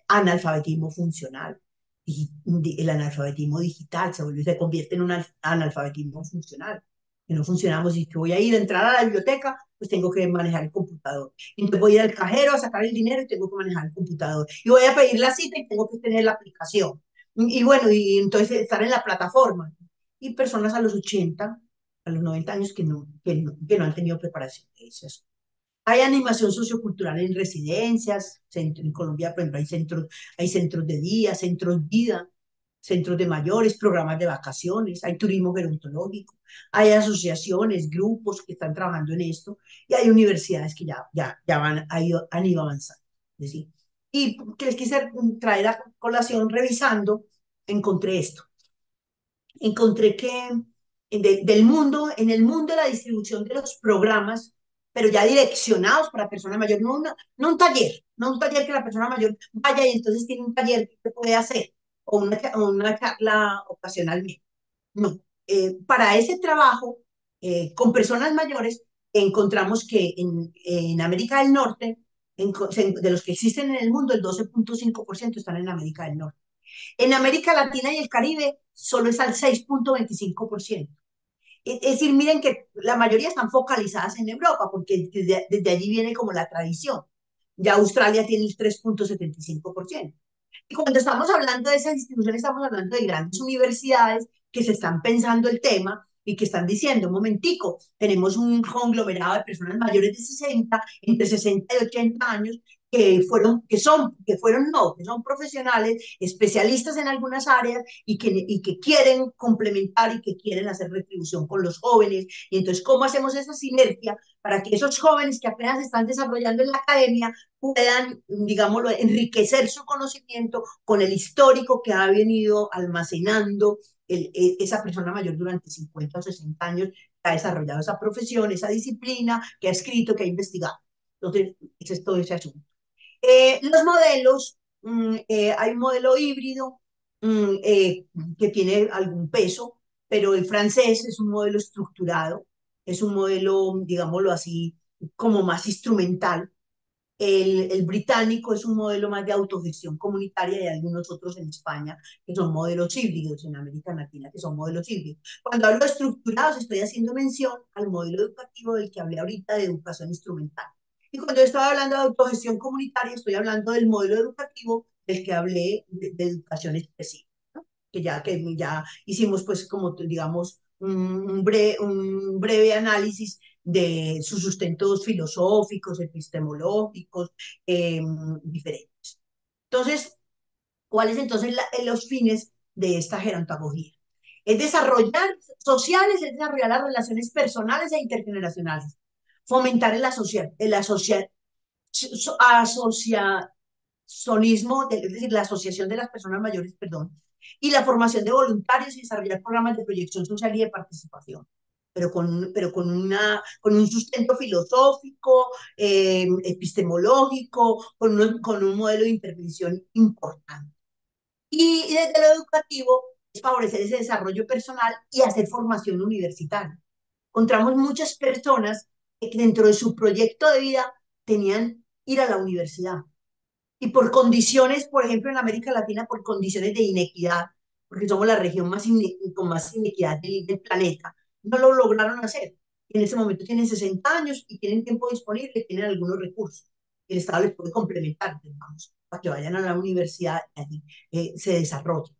analfabetismo funcional. El analfabetismo digital se convierte en un analfabetismo funcional. que no funcionamos y que voy a ir a entrar a la biblioteca, pues tengo que manejar el computador. Entonces voy a ir al cajero a sacar el dinero y tengo que manejar el computador. Y voy a pedir la cita y tengo que tener la aplicación. Y bueno, y entonces estar en la plataforma. Y personas a los 80, a los 90 años que no han tenido preparación. Eso es. Hay animación sociocultural en residencias, en Colombia, por ejemplo, hay centros de día, centros vida, centros de mayores, programas de vacaciones, hay turismo gerontológico, hay asociaciones, grupos que están trabajando en esto, y hay universidades que han ido avanzando. Es decir, y que les quise traer a colación revisando, encontré esto. Encontré que en el mundo de la distribución de los programas, pero ya direccionados para personas mayores, no un taller que la persona mayor vaya y entonces tiene un taller que puede hacer, o una charla ocasionalmente. No, para ese trabajo con personas mayores encontramos que en América del Norte, de los que existen en el mundo, el 12.5% están en América del Norte. En América Latina y el Caribe solo es al 6.25%. Es decir, miren que la mayoría están focalizadas en Europa, porque desde allí viene como la tradición. Ya Australia tiene el 3.75%. Y cuando estamos hablando de esas instituciones, estamos hablando de grandes universidades que se están pensando el tema y que están diciendo, un momentico, tenemos un conglomerado de personas mayores de 60, entre 60 y 80 años, que son profesionales, especialistas en algunas áreas y que quieren complementar y que quieren hacer retribución con los jóvenes. Y entonces, ¿cómo hacemos esa sinergia para que esos jóvenes que apenas están desarrollando en la academia puedan, digámoslo, enriquecer su conocimiento con el histórico que ha venido almacenando esa persona mayor durante 50 o 60 años, que ha desarrollado esa profesión, esa disciplina, que ha escrito, que ha investigado? Entonces, ese es todo ese asunto. Los modelos, hay un modelo híbrido que tiene algún peso, pero el francés es un modelo estructurado, es un modelo, digámoslo así, como más instrumental. El británico es un modelo más de autogestión comunitaria y algunos otros en España que son modelos híbridos, en América Latina que son modelos híbridos. Cuando hablo de estructurados estoy haciendo mención al modelo educativo del que hablé ahorita de educación instrumental. Y cuando estaba hablando de autogestión comunitaria estoy hablando del modelo educativo del que hablé de educación específica, ¿no? Que ya hicimos pues como digamos un breve análisis de sus sustentos filosóficos, epistemológicos, diferentes. Entonces, ¿cuáles entonces los fines de esta gerontología? Es desarrollar sociales, es desarrollar las relaciones personales e intergeneracionales, fomentar asociacionismo, es decir, la asociación de las personas mayores, perdón, y la formación de voluntarios y desarrollar programas de proyección social y de participación, con un sustento filosófico, epistemológico, con un modelo de intervención importante. Y desde lo educativo es favorecer ese desarrollo personal y hacer formación universitaria. Encontramos muchas personas que dentro de su proyecto de vida tenían ir a la universidad y por condiciones, por ejemplo, en América Latina, por condiciones de inequidad, porque somos la región con más inequidad del planeta, no lo lograron hacer. En ese momento tienen 60 años y tienen tiempo disponible, tienen algunos recursos. El Estado les puede complementar, digamos, para que vayan a la universidad y allí se desarrollen.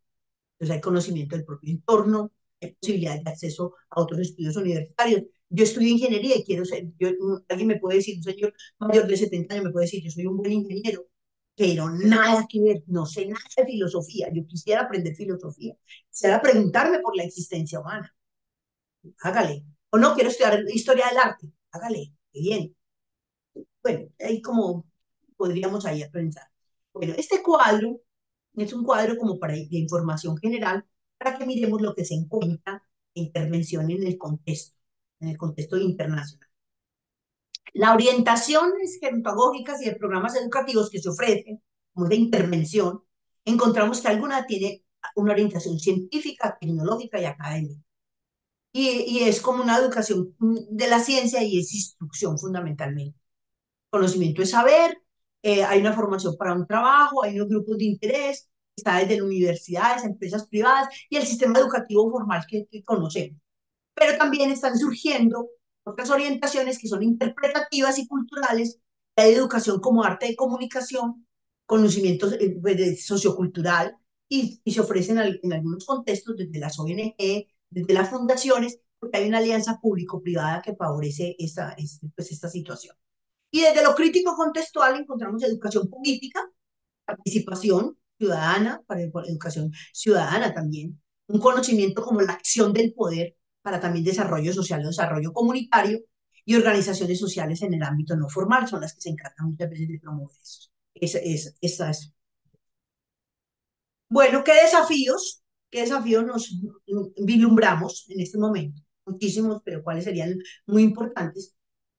Entonces hay conocimiento del propio entorno, hay posibilidad de acceso a otros estudios universitarios. Yo estudio ingeniería y quiero ser, alguien me puede decir, un señor mayor de 70 años me puede decir, yo soy un buen ingeniero, pero nada que ver, no sé nada de filosofía, yo quisiera aprender filosofía, quisiera preguntarme por la existencia humana, hágale. O no, quiero estudiar historia del arte, hágale, qué bien. Bueno, ahí como podríamos ahí pensar. Bueno, este cuadro es un cuadro como para de información general, para que miremos lo que se encuentra de intervención en el contexto internacional. La orientaciones gerontológicas y de programas educativos que se ofrecen, como de intervención, encontramos que alguna tiene una orientación científica, tecnológica y académica. Y es como una educación de la ciencia y es instrucción fundamentalmente. Conocimiento es saber, hay una formación para un trabajo, hay unos grupos de interés, está desde las universidades, empresas privadas y el sistema educativo formal que conocemos. pero también están surgiendo otras orientaciones que son interpretativas y culturales, la educación como arte de comunicación, conocimientos sociocultural, y se ofrecen en algunos contextos desde las ONG, desde las fundaciones, porque hay una alianza público-privada que favorece pues esta situación. Y desde lo crítico contextual encontramos educación política, participación ciudadana, para educación ciudadana también, un conocimiento como la acción del poder para también desarrollo social o desarrollo comunitario, y organizaciones sociales en el ámbito no formal son las que se encargan muchas veces de promover eso. Esa es. Bueno, qué desafíos nos vislumbramos en este momento? Muchísimos, pero ¿cuáles serían muy importantes?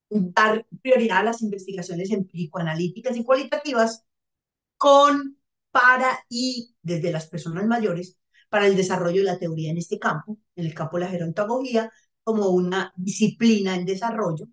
Dar prioridad a las investigaciones empírico-analíticas y cualitativas con, para y desde las personas mayores para el desarrollo de la teoría en este campo, en el campo de la gerontología, como una disciplina en desarrollo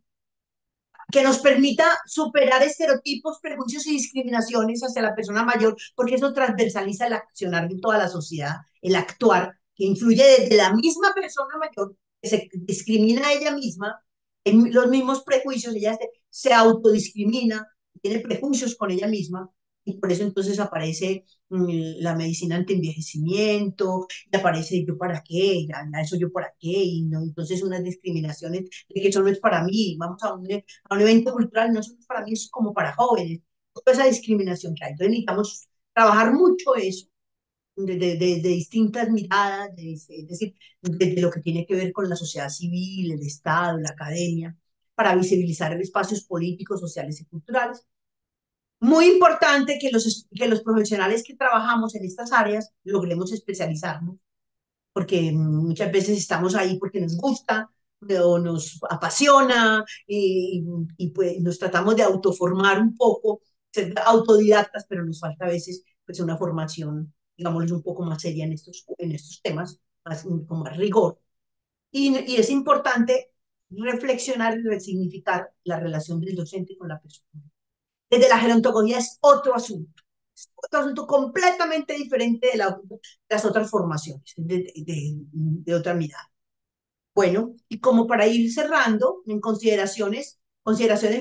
que nos permita superar estereotipos, prejuicios y discriminaciones hacia la persona mayor, porque eso transversaliza el accionar de toda la sociedad, el actuar, que influye desde la misma persona mayor, que se discrimina a ella misma, en los mismos prejuicios, ella se autodiscrimina, tiene prejuicios con ella misma, y por eso entonces aparece la medicina anti-envejecimiento, y aparece yo para qué, ya eso yo para qué, y no, entonces unas discriminaciones de que eso no es para mí, vamos a un evento cultural, no es para mí, es como para jóvenes, toda esa discriminación que hay. Entonces necesitamos trabajar mucho eso, de distintas miradas, es decir, de lo que tiene que ver con la sociedad civil, el Estado, la academia, para visibilizar espacios políticos, sociales y culturales. Muy importante que los profesionales que trabajamos en estas áreas logremos especializarnos, porque muchas veces estamos ahí porque nos gusta o nos apasiona, y pues nos tratamos de autoformar un poco, ser autodidactas, pero nos falta a veces pues una formación, digamos, un poco más seria en estos temas, más, con más rigor. Y es importante reflexionar y resignificar la relación del docente con la persona. Desde la gerontología es otro asunto completamente diferente de las otras formaciones, de otra mirada. Bueno, y como para ir cerrando, en consideraciones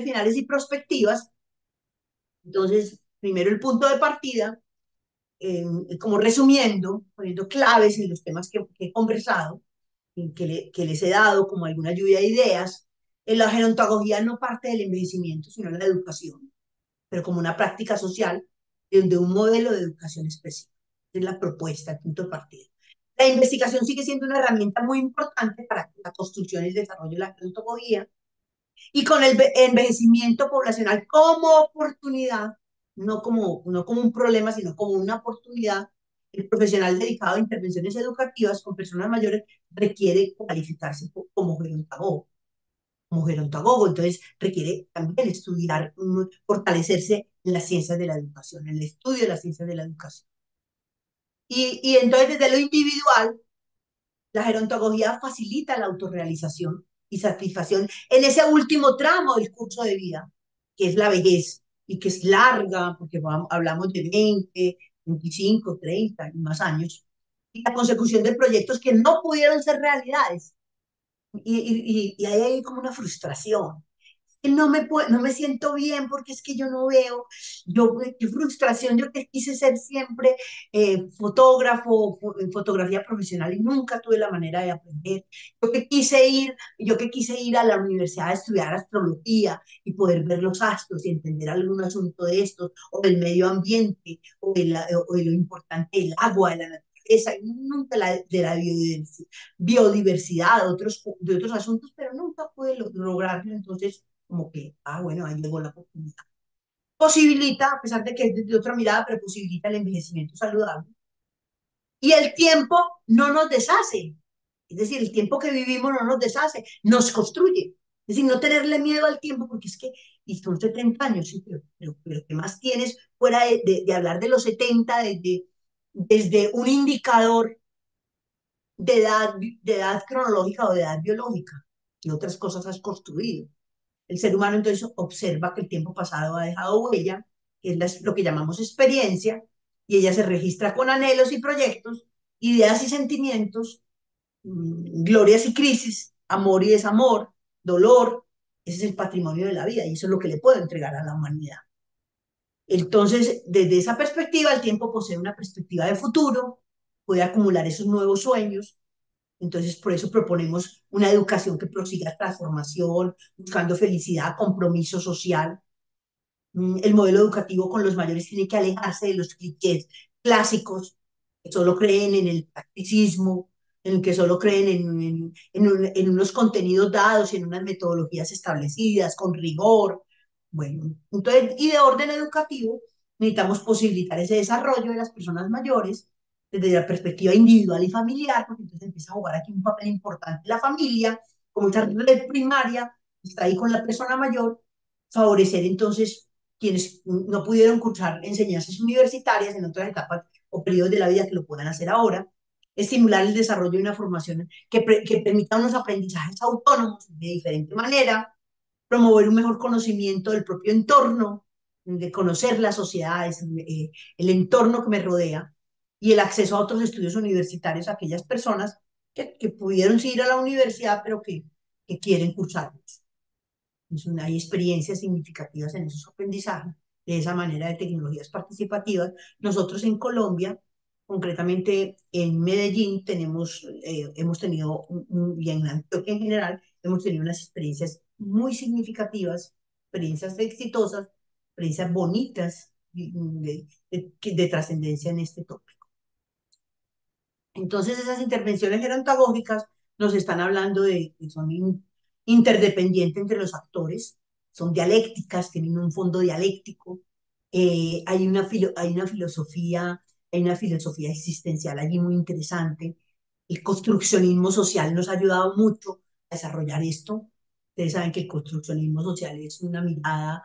finales y prospectivas, entonces, primero el punto de partida, como resumiendo, poniendo claves en los temas que he conversado, que les he dado como alguna lluvia de ideas. En la gerontología no parte del envejecimiento, sino de la educación, pero como una práctica social de un modelo de educación específico. Es la propuesta, el punto de partida. La investigación sigue siendo una herramienta muy importante para la construcción y el desarrollo de la gerontología, y con el envejecimiento poblacional como oportunidad, no como un problema, sino como una oportunidad. El profesional dedicado a intervenciones educativas con personas mayores requiere cualificarse como gerontólogo, entonces requiere también estudiar, fortalecerse en las ciencias de la educación, en el estudio de las ciencias de la educación. Y entonces desde lo individual, la gerontología facilita la autorrealización y satisfacción en ese último tramo del curso de vida, que es la vejez, y que es larga, porque hablamos de 20, 25, 30 y más años, y la consecución de proyectos que no pudieron ser realidades. Y ahí hay como una frustración. No me siento bien porque es que yo no veo, qué frustración, yo que quise ser siempre fotógrafo, en fotografía profesional y nunca tuve la manera de aprender. Yo que quise ir a la universidad a estudiar astrología y poder ver los astros y entender algún asunto de estos, o del medio ambiente, o de lo importante del agua, de la naturaleza, y nunca de la biodiversidad, de otros asuntos, pero nunca pude lograrlo. Entonces, como que, bueno, ahí llegó la oportunidad. Posibilita, a pesar de que es de otra mirada, pero posibilita el envejecimiento saludable. Y el tiempo no nos deshace. Es decir, el tiempo que vivimos no nos deshace, nos construye. Es decir, no tenerle miedo al tiempo, porque es que, y son 70 años, sí, pero ¿qué más tienes fuera de hablar de los 70 desde un indicador de edad cronológica o de edad biológica? Y otras cosas has construido. El ser humano entonces observa que el tiempo pasado ha dejado huella, que es lo que llamamos experiencia, y ella se registra con anhelos y proyectos, ideas y sentimientos, glorias y crisis, amor y desamor, dolor, ese es el patrimonio de la vida y eso es lo que le puedo entregar a la humanidad. Entonces, desde esa perspectiva, el tiempo posee una perspectiva de futuro, puede acumular esos nuevos sueños. Entonces, por eso proponemos una educación que prosiga transformación, buscando felicidad, compromiso social. El modelo educativo con los mayores tiene que alejarse de los clichés clásicos que solo creen en el practicismo, en el que solo creen en unos contenidos dados, en unas metodologías establecidas, con rigor. Bueno, entonces, y de orden educativo, necesitamos posibilitar ese desarrollo de las personas mayores desde la perspectiva individual y familiar, porque entonces empieza a jugar aquí un papel importante la familia, como esa red primaria que está ahí con la persona mayor, favorecer entonces quienes no pudieron cursar enseñanzas universitarias en otras etapas o periodos de la vida que lo puedan hacer ahora, estimular el desarrollo de una formación que permita unos aprendizajes autónomos de diferente manera, promover un mejor conocimiento del propio entorno, de conocer las sociedades, el entorno que me rodea y el acceso a otros estudios universitarios a aquellas personas que pudieron ir a la universidad pero que quieren cursarlos. Hay experiencias significativas en esos aprendizajes, de esa manera de tecnologías participativas. Nosotros en Colombia, concretamente en Medellín, hemos tenido, y en Antioquia en general, hemos tenido unas experiencias muy significativas, experiencias exitosas, experiencias bonitas de trascendencia en este tópico. Entonces, esas intervenciones gerontológicas nos están hablando de que son interdependientes entre los actores, son dialécticas, tienen un fondo dialéctico, hay una filosofía existencial allí muy interesante. El construccionismo social nos ha ayudado mucho a desarrollar esto. Ustedes saben que el construccionismo social es una mirada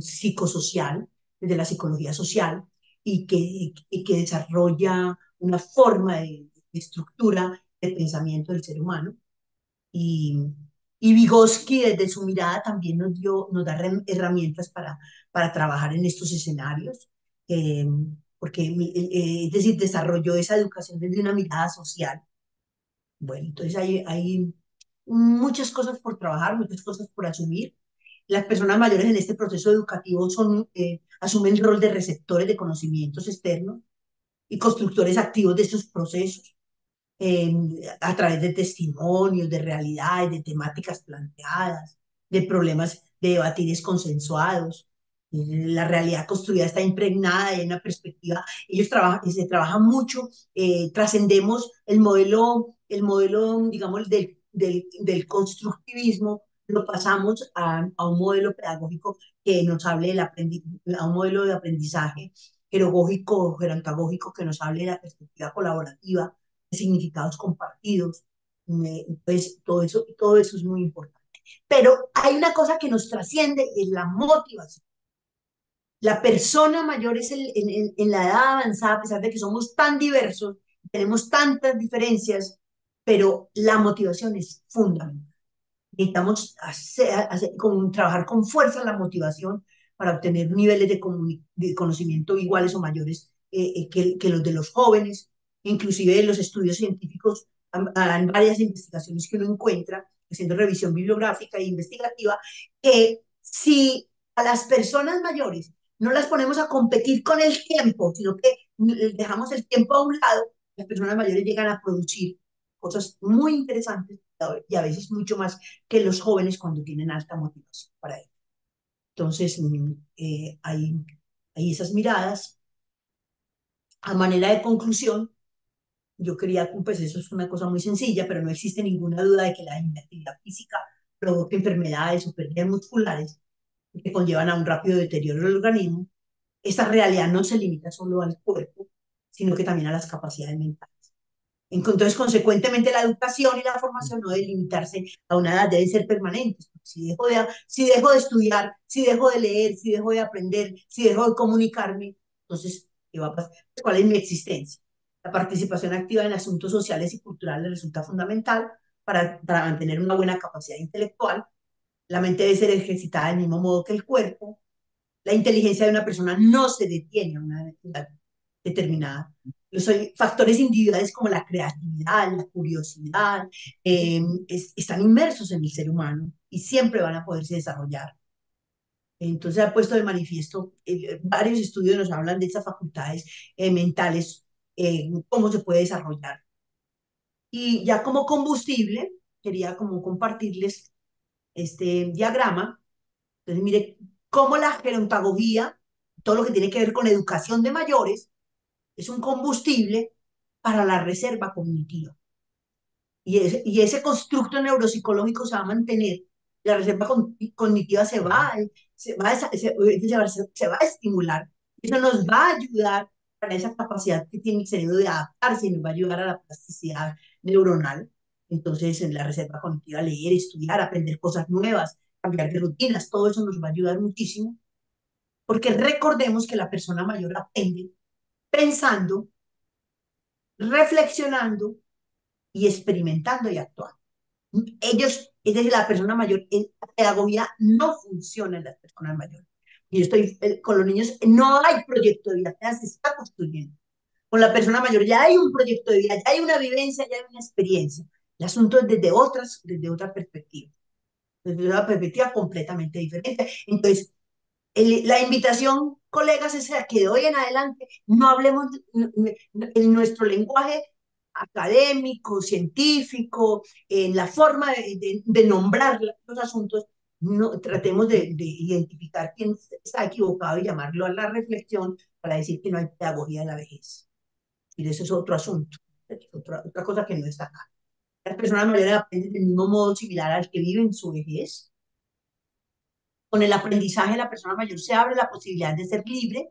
psicosocial, desde la psicología social, y que desarrolla una forma de estructura de pensamiento del ser humano. Y, y Vygotsky, desde su mirada, también nos da herramientas para trabajar en estos escenarios, eh, porque, es decir, desarrolló esa educación desde una mirada social. Bueno, entonces hay muchas cosas por trabajar, muchas cosas por asumir. Las personas mayores en este proceso educativo asumen el rol de receptores de conocimientos externos y constructores activos de estos procesos, eh, a través de testimonios, de realidades, de temáticas planteadas, de problemas, de debates consensuados. La realidad construida está impregnada de una perspectiva. Ellos trabajan, se trabaja mucho, trascendemos el modelo, digamos, del constructivismo, lo pasamos a un modelo pedagógico que nos hable a un modelo de aprendizaje pedagógico, gerontológico, que nos hable de la perspectiva colaborativa, de significados compartidos. Entonces, todo eso es muy importante. Pero hay una cosa que nos trasciende, es la motivación. La persona mayor es en la edad avanzada, a pesar de que somos tan diversos, tenemos tantas diferencias, pero la motivación es fundamental. Necesitamos trabajar con fuerza la motivación para obtener niveles de conocimiento iguales o mayores que los de los jóvenes. Inclusive los estudios científicos han varias investigaciones que uno encuentra, haciendo revisión bibliográfica e investigativa, que si a las personas mayores no las ponemos a competir con el tiempo, sino que dejamos el tiempo a un lado, las personas mayores llegan a producir cosas muy interesantes y a veces mucho más que los jóvenes cuando tienen alta motivación para ello. Entonces, hay esas miradas. A manera de conclusión, yo quería, pues eso es una cosa muy sencilla, pero no existe ninguna duda de que la inactividad física provoca enfermedades o pérdidas musculares que conllevan a un rápido deterioro del organismo. Esta realidad no se limita solo al cuerpo, sino que también a las capacidades mentales. Entonces, consecuentemente, la educación y la formación no deben limitarse a una edad, deben ser permanentes. Si dejo de estudiar, si dejo de leer, si dejo de aprender, si dejo de comunicarme, entonces, ¿qué va a pasar? ¿Cuál es mi existencia? La participación activa en asuntos sociales y culturales resulta fundamental para mantener una buena capacidad intelectual. La mente debe ser ejercitada del mismo modo que el cuerpo. La inteligencia de una persona no se detiene a una edad determinada. Los factores individuales como la creatividad, la curiosidad, están inmersos en el ser humano y siempre van a poderse desarrollar. Entonces ha puesto de manifiesto, varios estudios nos hablan de esas facultades mentales, cómo se puede desarrollar. Y ya como combustible, quería como compartirles este diagrama. Entonces, mire cómo la gerontología, todo lo que tiene que ver con educación de mayores, es un combustible para la reserva cognitiva. Y ese constructo neuropsicológico se va a mantener. La reserva cognitiva se va a estimular. Eso nos va a ayudar para esa capacidad que tiene el cerebro de adaptarse y nos va a ayudar a la plasticidad neuronal. Entonces, en la reserva cognitiva, leer, estudiar, aprender cosas nuevas, cambiar de rutinas, todo eso nos va a ayudar muchísimo. Porque recordemos que la persona mayor aprende pensando, reflexionando y experimentando y actuando. Ellos, es decir, la persona mayor, la pedagogía no funciona en las personas mayores. Y yo estoy con los niños, no hay proyecto de vida, ya se está construyendo. Con la persona mayor ya hay un proyecto de vida, ya hay una vivencia, ya hay una experiencia. El asunto es desde otra perspectiva, desde una perspectiva completamente diferente. Entonces, la invitación, colegas, es a que de hoy en adelante no hablemos en nuestro lenguaje académico, científico, en la forma de nombrar los asuntos, no, tratemos de identificar quién está equivocado y llamarlo a la reflexión para decir que no hay pedagogía de la vejez. Y eso es otro asunto, otra cosa que no está acá. Las personas mayores aprenden del mismo modo similar al que viven su vejez. Con el aprendizaje, la persona mayor se abre la posibilidad de ser libre,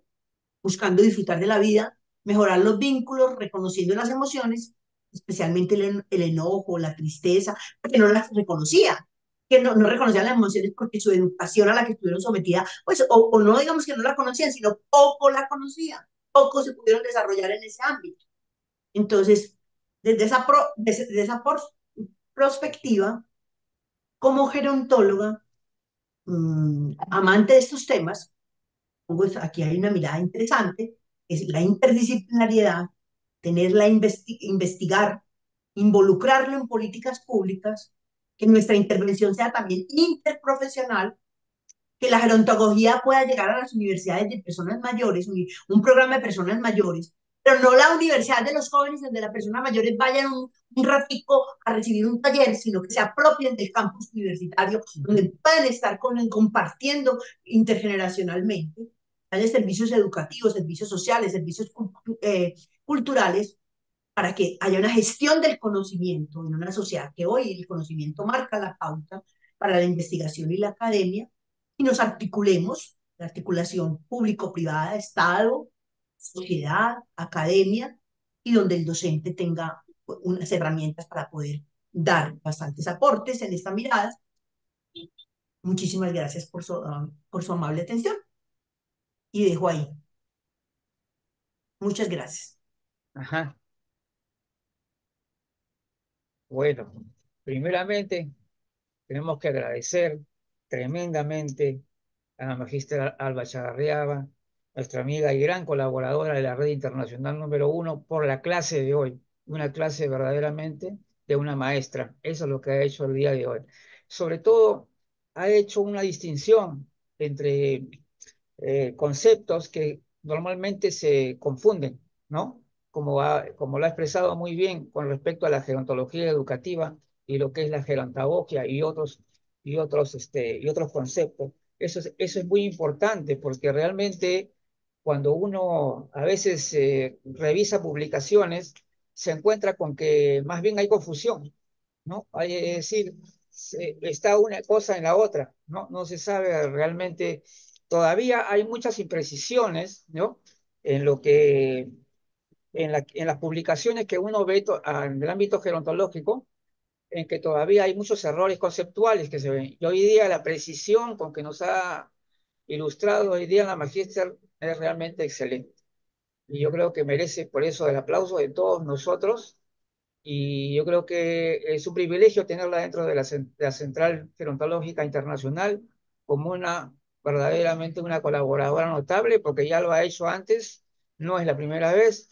buscando disfrutar de la vida, mejorar los vínculos, reconociendo las emociones, especialmente el enojo, la tristeza, porque no las reconocía, que no reconocían las emociones porque su educación a la que estuvieron sometidas, pues, o no digamos que no la conocían, sino poco la conocían, poco se pudieron desarrollar en ese ámbito. Entonces, desde esa perspectiva, como gerontóloga, amante de estos temas, pues aquí hay una mirada interesante, es la interdisciplinariedad, tenerla, investigar, involucrarlo en políticas públicas, que nuestra intervención sea también interprofesional, que la gerontología pueda llegar a las universidades de personas mayores, un programa de personas mayores, pero no la universidad de los jóvenes donde las personas mayores vayan un ratico a recibir un taller, sino que se apropien del campus universitario, donde pueden estar compartiendo intergeneracionalmente. Hay servicios educativos, servicios sociales, servicios culturales, para que haya una gestión del conocimiento en una sociedad que hoy el conocimiento marca la pauta para la investigación y la academia, y nos articulemos, la articulación público-privada, Estado, sociedad, academia, y donde el docente tenga unas herramientas para poder dar bastantes aportes en esta mirada. Muchísimas gracias por su amable atención y dejo ahí. Muchas gracias. Ajá. Bueno, primeramente tenemos que agradecer tremendamente a la magistra Alba Chavarriaga, nuestra amiga y gran colaboradora de la Red Internacional número 1, por la clase de hoy. Una clase verdaderamente de una maestra. Eso es lo que ha hecho el día de hoy. Sobre todo, ha hecho una distinción entre conceptos que normalmente se confunden, ¿no? Como lo ha expresado muy bien con respecto a la gerontología educativa y lo que es la gerontagogia y otros conceptos. Eso es muy importante porque realmente cuando uno a veces revisa publicaciones, se encuentra con que más bien hay confusión, ¿no? Es decir, está una cosa en la otra, ¿no? No se sabe realmente. Todavía hay muchas imprecisiones, ¿no? En lo que, en las publicaciones que uno ve en el ámbito gerontológico, en que todavía hay muchos errores conceptuales que se ven. Y hoy día la precisión con que nos ha ilustrado hoy día la magíster es realmente excelente. Y yo creo que merece por eso el aplauso de todos nosotros y yo creo que es un privilegio tenerla dentro de de la Central Gerontológica Internacional como verdaderamente una colaboradora notable, porque ya lo ha hecho antes, no es la primera vez,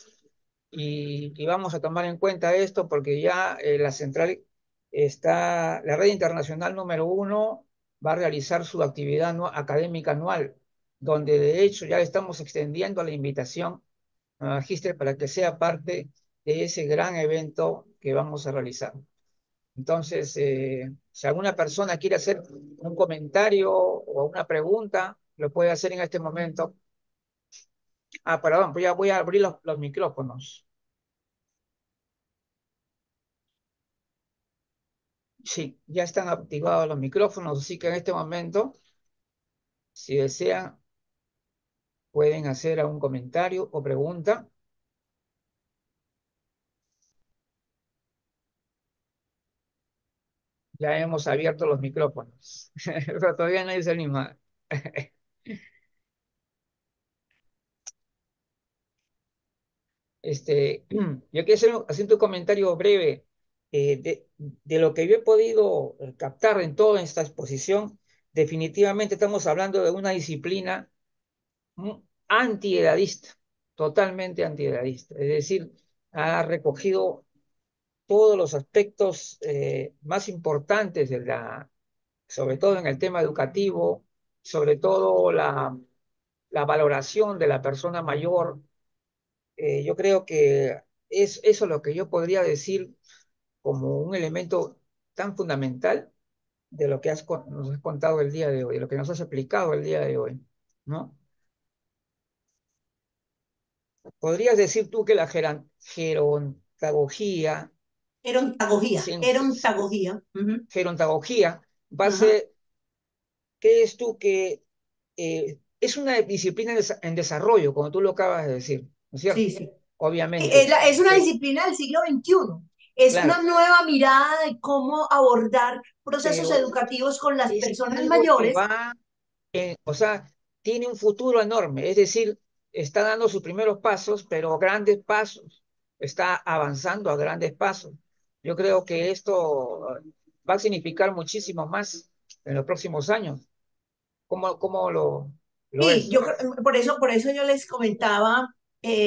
y vamos a tomar en cuenta esto porque ya la central la red internacional número uno va a realizar su actividad académica anual, donde de hecho ya estamos extendiendo la invitación a Magíster para que sea parte de ese gran evento que vamos a realizar. Entonces, si alguna persona quiere hacer un comentario o una pregunta, lo puede hacer en este momento. Ah, perdón, pues ya voy a abrir los micrófonos. Sí, ya están activados los micrófonos, así que en este momento, si desean, pueden hacer algún comentario o pregunta. Ya hemos abierto los micrófonos, pero todavía nadie se anima. Yo quiero hacer un comentario breve de lo que yo he podido captar en toda esta exposición. Definitivamente estamos hablando de una disciplina antiedadista, totalmente antiedadista. Es decir, ha recogido todos los aspectos más importantes sobre todo en el tema educativo, sobre todo la valoración de la persona mayor. Yo creo que es eso lo que yo podría decir como un elemento tan fundamental de lo que nos has contado el día de hoy, de lo que nos has explicado el día de hoy, ¿no? ¿Podrías decir tú que la gerontagogía, Gerontagogía, sin- gerontagogía. Ujú, gerontagogía va a ajá. ser, crees tú que es una disciplina en desarrollo, como tú lo acabas de decir, ¿no es Sí, cierto? sí. Obviamente, Es una pe- disciplina del siglo XXI. Es una claro, nueva mirada de cómo abordar procesos pero educativos con las es personas algo que mayores. va, o sea, tiene un futuro enorme, es decir, está dando sus primeros pasos, pero grandes pasos, está avanzando a grandes pasos. Yo creo que esto va a significar muchísimo más en los próximos años. ¿Cómo lo Sí, ves? por eso yo les comentaba,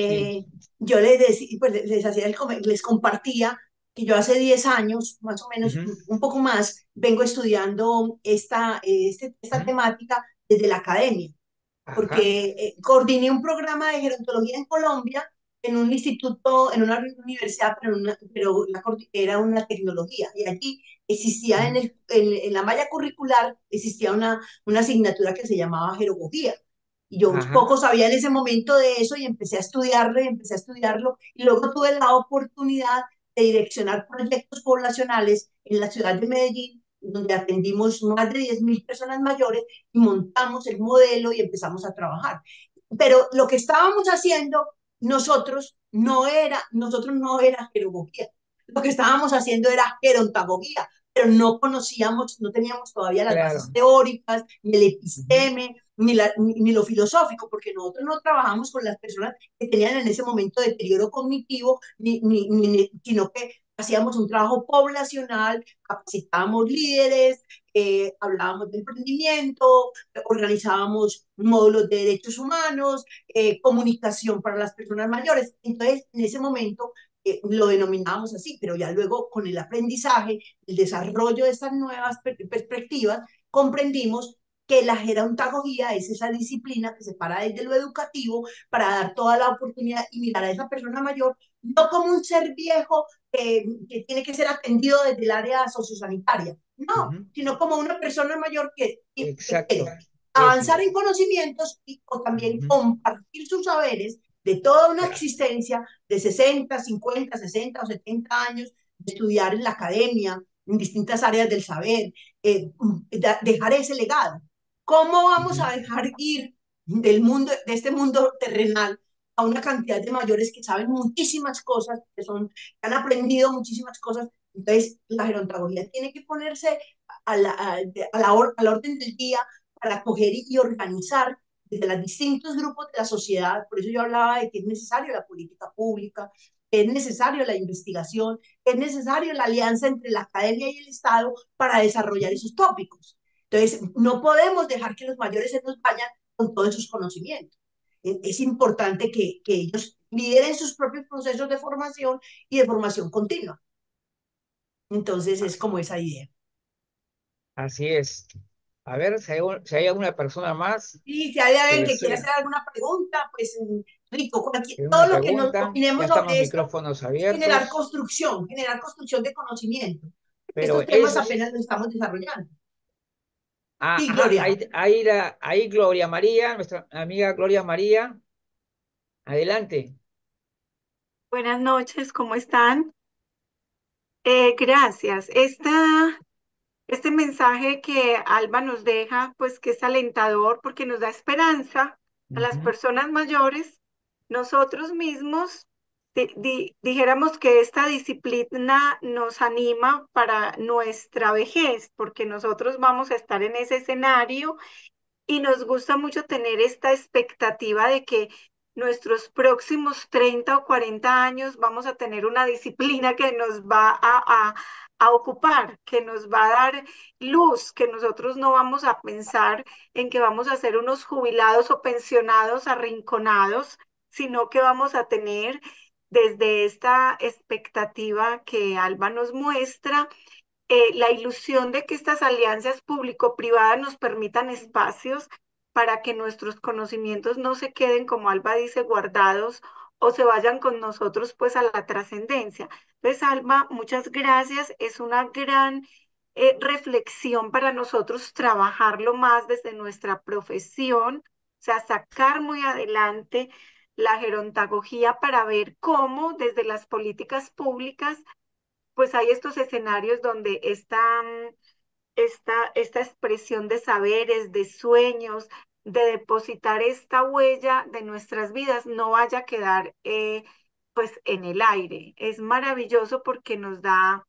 Sí. eh, yo les decía, pues les hacía les compartía que yo hace 10 años, más o menos, Ujú, un poco más, vengo estudiando esta ujú. temática desde la academia, Ajá, porque coordiné un programa de gerontología en Colombia, en un instituto, en una universidad, pero era una tecnología. Y allí existía ujú, en la malla curricular, existía una asignatura que se llamaba jerogogía. Y yo ajá, poco sabía en ese momento de eso y empecé a estudiarlo y empecé a estudiarlo. Y luego tuve la oportunidad de direccionar proyectos poblacionales en la ciudad de Medellín, donde atendimos más de 10.000 personas mayores y montamos el modelo y empezamos a trabajar. Pero lo que estábamos haciendo nosotros no era jerogogía. Lo que estábamos haciendo era gerontagogía, pero no conocíamos, no teníamos todavía las bases claro. teóricas, ni el Ujú, episteme, ni lo filosófico, porque nosotros no trabajamos con las personas que tenían en ese momento deterioro cognitivo, sino que hacíamos un trabajo poblacional, capacitábamos líderes, hablábamos de emprendimiento, organizábamos módulos de derechos humanos, comunicación para las personas mayores. Entonces, en ese momento lo denominábamos así, pero ya luego con el aprendizaje, el desarrollo de estas nuevas perspectivas, comprendimos que la gerontología es esa disciplina que se para desde lo educativo para dar toda la oportunidad y mirar a esa persona mayor no como un ser viejo que tiene que ser atendido desde el área sociosanitaria, no, ujú. sino como una persona mayor que quiere Exacto. Eso avanzar es. en conocimientos o también Ujú, compartir sus saberes de toda una claro. existencia de 60, 50, 60 o 70 años de estudiar en la academia, en distintas áreas del saber, dejar ese legado. ¿Cómo vamos a Ujú, dejar ir del mundo, de este mundo terrenal a una cantidad de mayores que saben muchísimas cosas, que han aprendido muchísimas cosas? Entonces, la gerontología tiene que ponerse a la orden del día para coger y organizar desde los distintos grupos de la sociedad. Por eso yo hablaba de que es necesario la política pública, que es necesario la investigación, que es necesario la alianza entre la academia y el Estado para desarrollar esos tópicos. Entonces, no podemos dejar que los mayores se nos vayan con todos esos conocimientos. Es importante que ellos lideren sus propios procesos de formación y de formación continua. Entonces es como esa idea. Así es. A ver si hay alguna persona más Y si hay que alguien que quiera desea hacer alguna pregunta, pues rico, hacer una todo lo que nos pregunta. Ya opinemos están los sobre esto micrófonos es abiertos, generar construcción de conocimiento. pero Estos temas eso apenas es... los estamos desarrollando. Ah, Sí, ajá, Gloria. ahí Gloria María, nuestra amiga Gloria María, adelante. Buenas noches, ¿cómo están? Gracias. Este mensaje que Alba nos deja, pues que es alentador porque nos da esperanza a las Ujú. personas mayores, nosotros mismos, dijéramos que esta disciplina nos anima para nuestra vejez, porque nosotros vamos a estar en ese escenario y nos gusta mucho tener esta expectativa de que nuestros próximos 30 o 40 años vamos a tener una disciplina que nos va a ocupar, que nos va a dar luz, que nosotros no vamos a pensar en que vamos a ser unos jubilados o pensionados arrinconados, sino que vamos a tener desde esta expectativa que Alba nos muestra la ilusión de que estas alianzas público-privadas nos permitan espacios para que nuestros conocimientos no se queden, como Alba dice, guardados o se vayan con nosotros pues a la trascendencia. Entonces, Alba, muchas gracias. Es una gran reflexión para nosotros trabajarlo más desde nuestra profesión, o sea, sacar muy adelante la gerontología para ver cómo desde las políticas públicas pues hay estos escenarios donde esta expresión de saberes, de sueños, de depositar esta huella de nuestras vidas no vaya a quedar pues en el aire. Es maravilloso porque nos da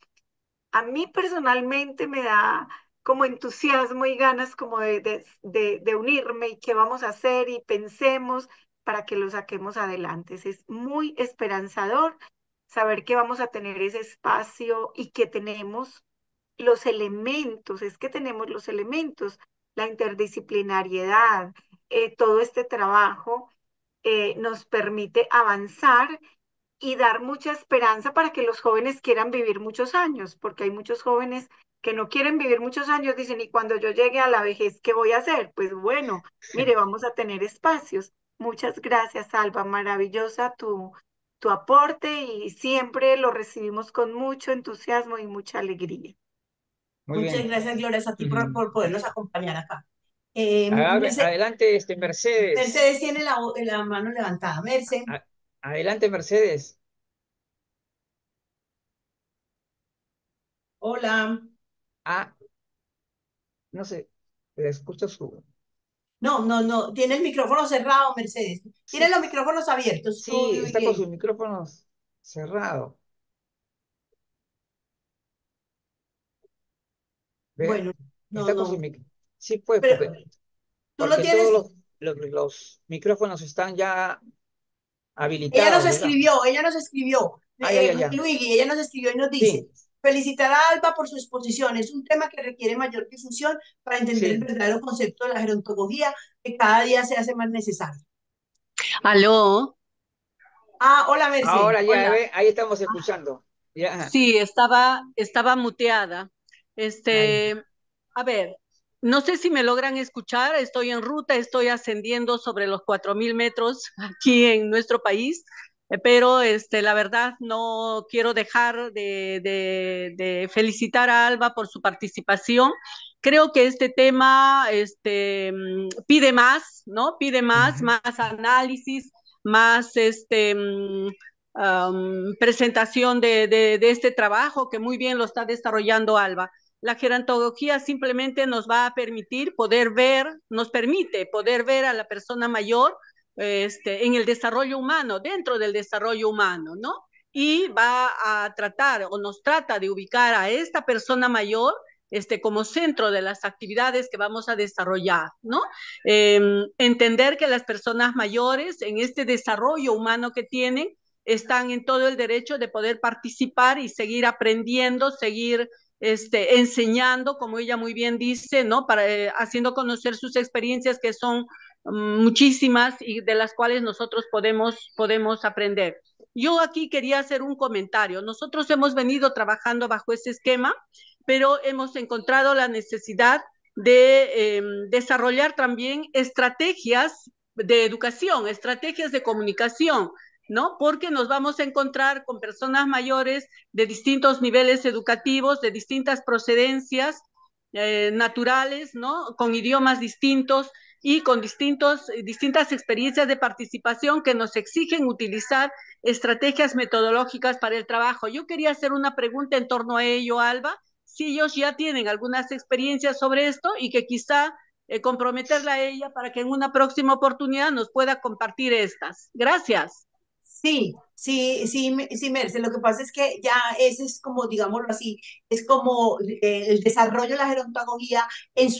a mí personalmente me da como entusiasmo y ganas como de unirme y qué vamos a hacer y pensemos para que lo saquemos adelante. Es muy esperanzador saber que vamos a tener ese espacio y que tenemos los elementos, es que tenemos los elementos, la interdisciplinariedad, todo este trabajo nos permite avanzar y dar mucha esperanza para que los jóvenes quieran vivir muchos años, porque hay muchos jóvenes que no quieren vivir muchos años, dicen, y cuando yo llegue a la vejez, ¿qué voy a hacer? Pues bueno, mire, vamos a tener espacios. Muchas gracias, Alba, maravillosa tu aporte y siempre lo recibimos con mucho entusiasmo y mucha alegría. Muy Muchas bien. gracias, Gloria, a ti por podernos acompañar acá. Adelante, Mercedes. Mercedes tiene la mano levantada. Mercedes, A- Adelante, Mercedes. hola. Ah, no sé, le escucho su... No, no, no, tiene el micrófono cerrado, Mercedes. Tiene Sí, los micrófonos abiertos, tú sí, y está con sus Ley. micrófonos cerrados. Ve, Bueno, no, está con sus no. micrófonos. Sí, pues, Pero tú lo porque todos tienes. los micrófonos están ya Ella habilitados, digamos. nos escribió, Ah, ya, ya, ya. Luigi, ella nos escribió y nos dice, Sí, felicitar a Alba por su exposición. Es un tema que requiere mayor difusión para entender el sí. verdadero concepto de la gerontología que cada día se hace más necesario. Aló, Ah, hola, Mercedes. Ahora ya, hola. ve, ahí estamos escuchando. Ya, Sí, estaba muteada. ahí. Este, a ver, no sé si me logran escuchar. Estoy en ruta, estoy ascendiendo sobre los 4000 metros aquí en nuestro país, pero la verdad no quiero dejar de felicitar a Alba por su participación. Creo que este tema pide más, ¿no? Pide Ujú. más análisis, más presentación de este trabajo que muy bien lo está desarrollando Alba. La gerontología simplemente nos va a permitir poder ver, nos permite poder ver a la persona mayor en el desarrollo humano, dentro del desarrollo humano, ¿no? Y va a tratar o nos trata de ubicar a esta persona mayor como centro de las actividades que vamos a desarrollar, ¿no? Eh, Entender que las personas mayores en este desarrollo humano que tienen están en todo el derecho de poder participar y seguir aprendiendo, seguir enseñando, como ella muy bien dice, ¿no? Haciendo conocer sus experiencias que son muchísimas y de las cuales nosotros podemos aprender. Yo aquí quería hacer un comentario. Nosotros hemos venido trabajando bajo ese esquema, pero hemos encontrado la necesidad de desarrollar también estrategias de educación, estrategias de comunicación, ¿no? Porque nos vamos a encontrar con personas mayores de distintos niveles educativos, de distintas procedencias naturales, ¿no? Con idiomas distintos y con distintas experiencias de participación que nos exigen utilizar estrategias metodológicas para el trabajo. Yo quería hacer una pregunta en torno a ello, Alba, si ellos ya tienen algunas experiencias sobre esto y que quizá comprometerla a ella para que en una próxima oportunidad nos pueda compartir estas. Gracias. Sí, sí, sí, sí, Merce. Lo que pasa es que ya ese es como, digámoslo así, es como el desarrollo de la gerontología en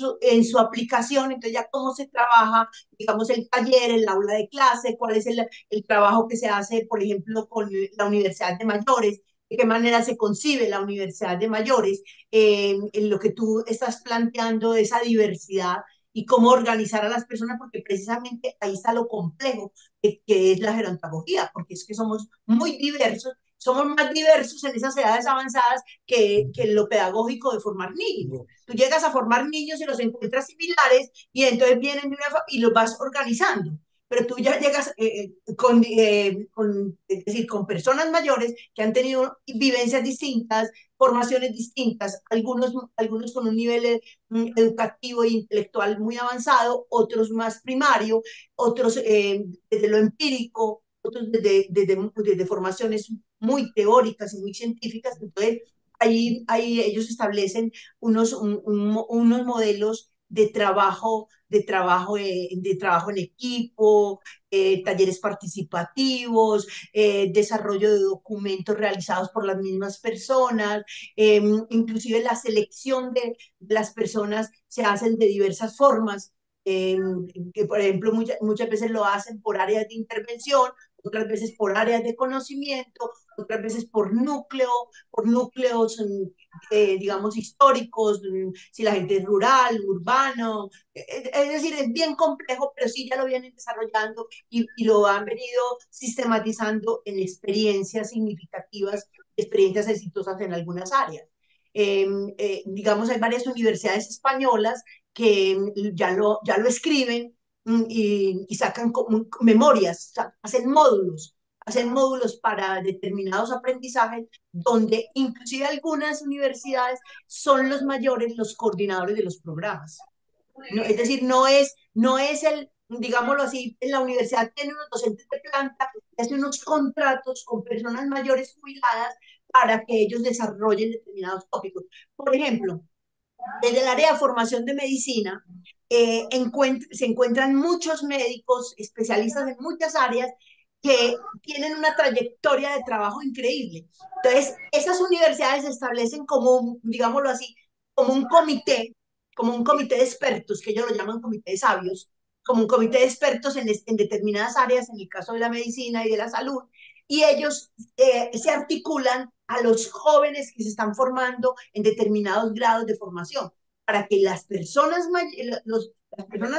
su aplicación. Entonces ya cómo se trabaja, digamos, el taller, el aula de clase, cuál es el trabajo que se hace, por ejemplo, con la Universidad de Mayores, de qué manera se concibe la Universidad de Mayores, en lo que tú estás planteando, esa diversidad y cómo organizar a las personas, porque precisamente ahí está lo complejo que es la gerontología, porque es que somos muy diversos, somos más diversos en esas edades avanzadas que lo pedagógico de formar niños. Tú llegas a formar niños y los encuentras similares y entonces vienen de y los vas organizando. Pero tú ya llegas es decir, con personas mayores que han tenido vivencias distintas, formaciones distintas, algunos con un nivel educativo e intelectual muy avanzado, otros más primario, otros desde lo empírico, otros desde formaciones muy teóricas y muy científicas. Entonces, ahí ellos establecen unos modelos de trabajo en equipo, talleres participativos, desarrollo de documentos realizados por las mismas personas, inclusive la selección de las personas se hacen de diversas formas, eh, que por ejemplo muchas veces lo hacen por áreas de intervención, otras veces por áreas de conocimiento, otras veces por núcleos, digamos, históricos, si la gente es rural, urbano, es decir, es bien complejo, pero sí ya lo vienen desarrollando y lo han venido sistematizando en experiencias significativas, experiencias exitosas en algunas áreas. Digamos, hay varias universidades españolas que ya lo escriben y sacan memorias, o sea, hacen módulos para determinados aprendizajes, donde inclusive algunas universidades son los mayores, los coordinadores de los programas. No, es decir, no es digámoslo así, en la universidad tiene unos docentes de planta, hace unos contratos con personas mayores jubiladas para que ellos desarrollen determinados tópicos. Por ejemplo, desde el área de formación de medicina, se encuentran muchos médicos especialistas en muchas áreas que tienen una trayectoria de trabajo increíble. Entonces, esas universidades se establecen como, digámoslo así, como un comité, como un comité de expertos, que ellos lo llaman comité de sabios, como un comité de expertos en determinadas áreas, en el caso de la medicina y de la salud, y ellos se articulan a los jóvenes que se están formando en determinados grados de formación, para que las personas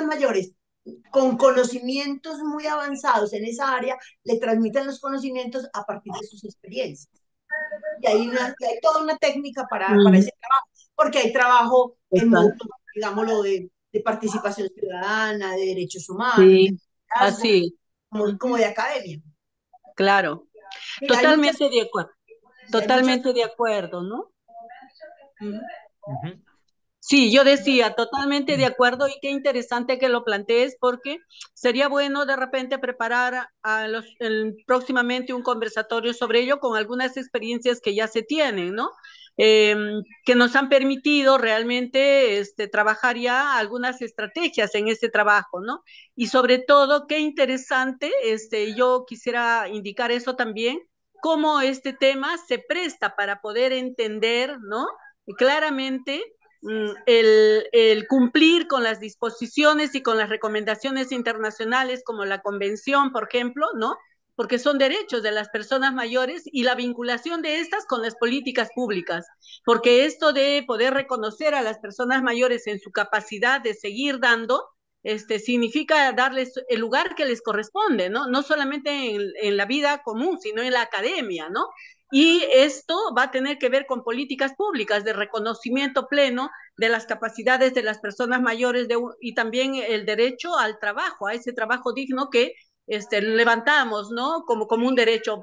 mayores con conocimientos muy avanzados en esa área le transmitan los conocimientos a partir de sus experiencias. Y hay toda una técnica para ese trabajo, porque hay trabajo en modo, digámoslo, de participación ciudadana, de derechos humanos, Sí, de liderazgo, así. como de academia. Claro, Sí, totalmente de acuerdo, hay muchas. totalmente de acuerdo, ¿no? Ujú. Sí, yo decía, totalmente de acuerdo y qué interesante que lo plantees porque sería bueno de repente preparar próximamente un conversatorio sobre ello con algunas experiencias que ya se tienen, ¿no? Eh, que nos han permitido realmente trabajar ya algunas estrategias en este trabajo, ¿no? Y sobre todo, qué interesante, yo quisiera indicar eso también, cómo este tema se presta para poder entender, ¿no? Claramente el cumplir con las disposiciones y con las recomendaciones internacionales como la convención, por ejemplo, ¿no? Porque son derechos de las personas mayores y la vinculación de estas con las políticas públicas, porque esto de poder reconocer a las personas mayores en su capacidad de seguir dando significa darles el lugar que les corresponde, ¿no? No solamente en la vida común, sino en la academia, ¿no? Y esto va a tener que ver con políticas públicas de reconocimiento pleno de las capacidades de las personas mayores y también el derecho al trabajo, a ese trabajo digno que levantamos, ¿no? Como un derecho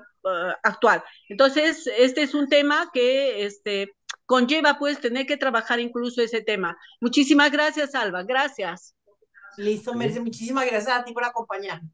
actual. Entonces, este es un tema que conlleva pues tener que trabajar incluso ese tema. Muchísimas gracias, Alba. Gracias. Listo, Merce, muchísimas gracias a ti por acompañarnos.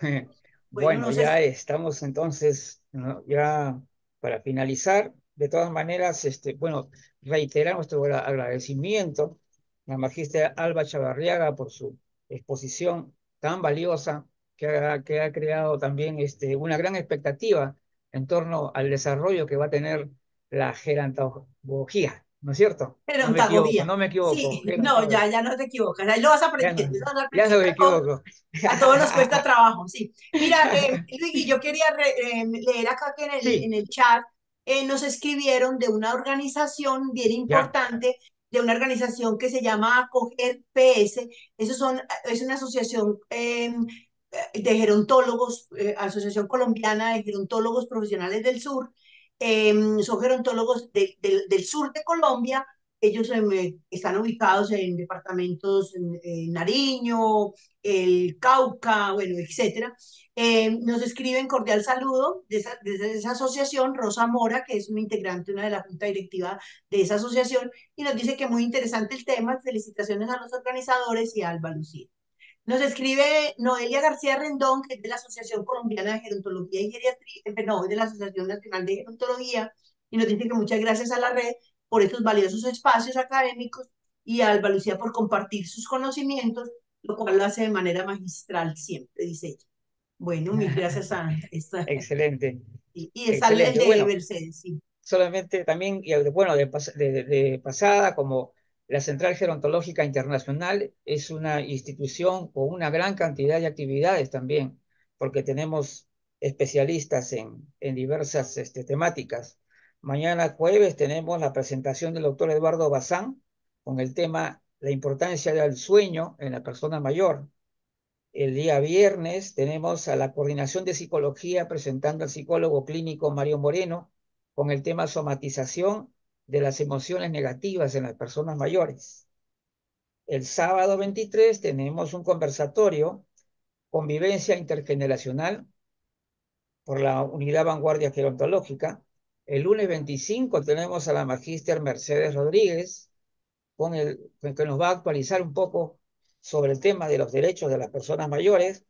Bueno, Bueno, ya estamos entonces, ¿no? Ya para finalizar. De todas maneras, bueno, reiterar nuestro agradecimiento a la magíster Alba Chavarriaga por su exposición tan valiosa que ha creado también una gran expectativa en torno al desarrollo que va a tener la gerontología, ¿no es cierto? No me equivoco, gerontología. no me equivoco. Sí, no, ya no te equivocas, ahí lo vas aprendiendo, lo vas Ya no aprendiendo me equivoco. a todos nos cuesta trabajo, sí. Mira, Luigi, yo quería leer acá que Sí, en el chat nos escribieron de una organización bien ya. importante, de una organización que se llama Acoger PS. Es una asociación de gerontólogos, Asociación Colombiana de Gerontólogos Profesionales del Sur. Son gerontólogos del sur de Colombia. Ellos están ubicados en departamentos en Nariño, el Cauca, bueno, etcétera. Nos escriben cordial saludo desde esa asociación, Rosa Mora, que es una integrante, una de la junta directiva de esa asociación, y nos dice que muy interesante el tema. Felicitaciones a los organizadores y a Alba Lucía. Nos escribe Noelia García Rendón, que es de la Asociación Colombiana de Gerontología y Geriatría, no, es de la Asociación Nacional de Gerontología, y nos dice que muchas gracias a la red por estos valiosos espacios académicos y a Alba Lucía por compartir sus conocimientos, lo cual lo hace de manera magistral siempre, dice ella. Bueno, mil gracias a esta. Excelente, Y está el excelente. de Bueno, Mercedes, sí. solamente también, y bueno, de pasada, como la Central Gerontológica Internacional es una institución con una gran cantidad de actividades también, porque tenemos especialistas en diversas temáticas. Mañana jueves tenemos la presentación del doctor Eduardo Bazán con el tema la importancia del sueño en la persona mayor. El día viernes tenemos a la Coordinación de Psicología presentando al psicólogo clínico Mario Moreno con el tema somatización de las emociones negativas en las personas mayores. El sábado 23 tenemos un conversatorio, convivencia intergeneracional por la Unidad Vanguardia Gerontológica. El lunes 25 tenemos a la magíster Mercedes Rodríguez que nos va a actualizar un poco sobre el tema de los derechos de las personas mayores.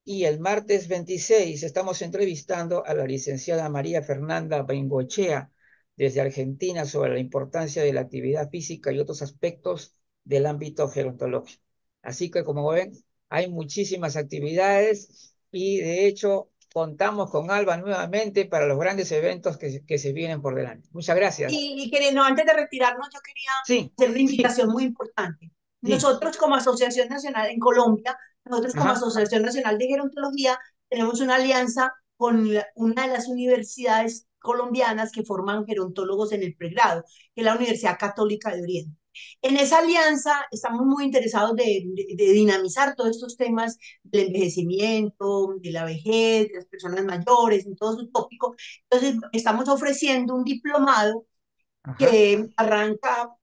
Y el martes 26 estamos entrevistando a la licenciada María Fernanda Bengoechea desde Argentina sobre la importancia de la actividad física y otros aspectos del ámbito gerontológico. Así que, como ven, hay muchísimas actividades y de hecho contamos con Alba nuevamente para los grandes eventos que se vienen por delante. Muchas gracias. Y queriendo, antes de retirarnos, yo quería Sí, hacer una sí, invitación muy importante. sí. Nosotros como Asociación Nacional en Colombia, nosotros como Ajá. Asociación Nacional de Gerontología, tenemos una alianza con una de las universidades colombianas que forman gerontólogos en el pregrado, que es la Universidad Católica de Oriente. En esa alianza estamos muy interesados de dinamizar todos estos temas del envejecimiento, de la vejez, de las personas mayores, en todo su tópico. Entonces, estamos ofreciendo un diplomado Ajá. que arranca,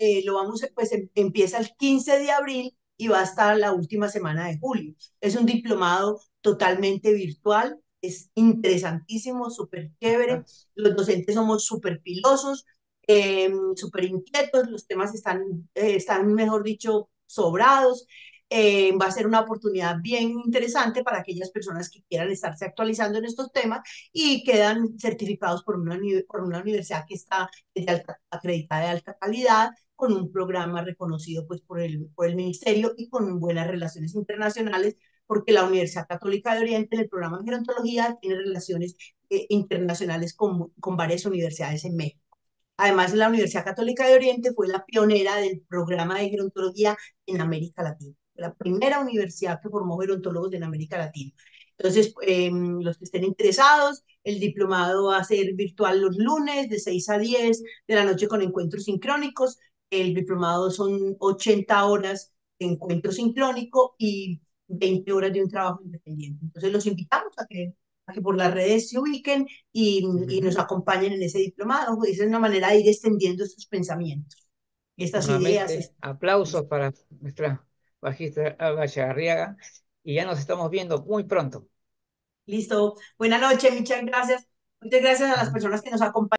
pues empieza el 15 de abril y va hasta la última semana de julio. Es un diplomado totalmente virtual, es interesantísimo, súper chévere. Ajá. Los docentes somos súper pilosos, súper inquietos, los temas están, mejor dicho, sobrados. Va a ser una oportunidad bien interesante para aquellas personas que quieran estarse actualizando en estos temas y quedan certificados por una universidad que está acreditada de alta calidad, con un programa reconocido pues, por el ministerio y con buenas relaciones internacionales, porque la Universidad Católica de Oriente en el programa de gerontología tiene relaciones internacionales con varias universidades en México. Además, la Universidad Católica de Oriente fue la pionera del programa de gerontología en América Latina. Fue la primera universidad que formó gerontólogos en América Latina. Entonces, los que estén interesados, el diplomado va a ser virtual los lunes de 6 a 10 de la noche con encuentros sincrónicos. El diplomado son 80 horas encuentro sincrónico y 20 horas de un trabajo independiente. Entonces los invitamos a que por las redes se ubiquen y nos acompañen en ese diplomado. Esa es una manera de ir extendiendo estos pensamientos, estas ideas. Nuevamente, aplausos para nuestra bajista Alba Chagarriaga y ya nos estamos viendo muy pronto. Listo. Buenas noches, muchas gracias. Muchas gracias a las personas que nos acompañan.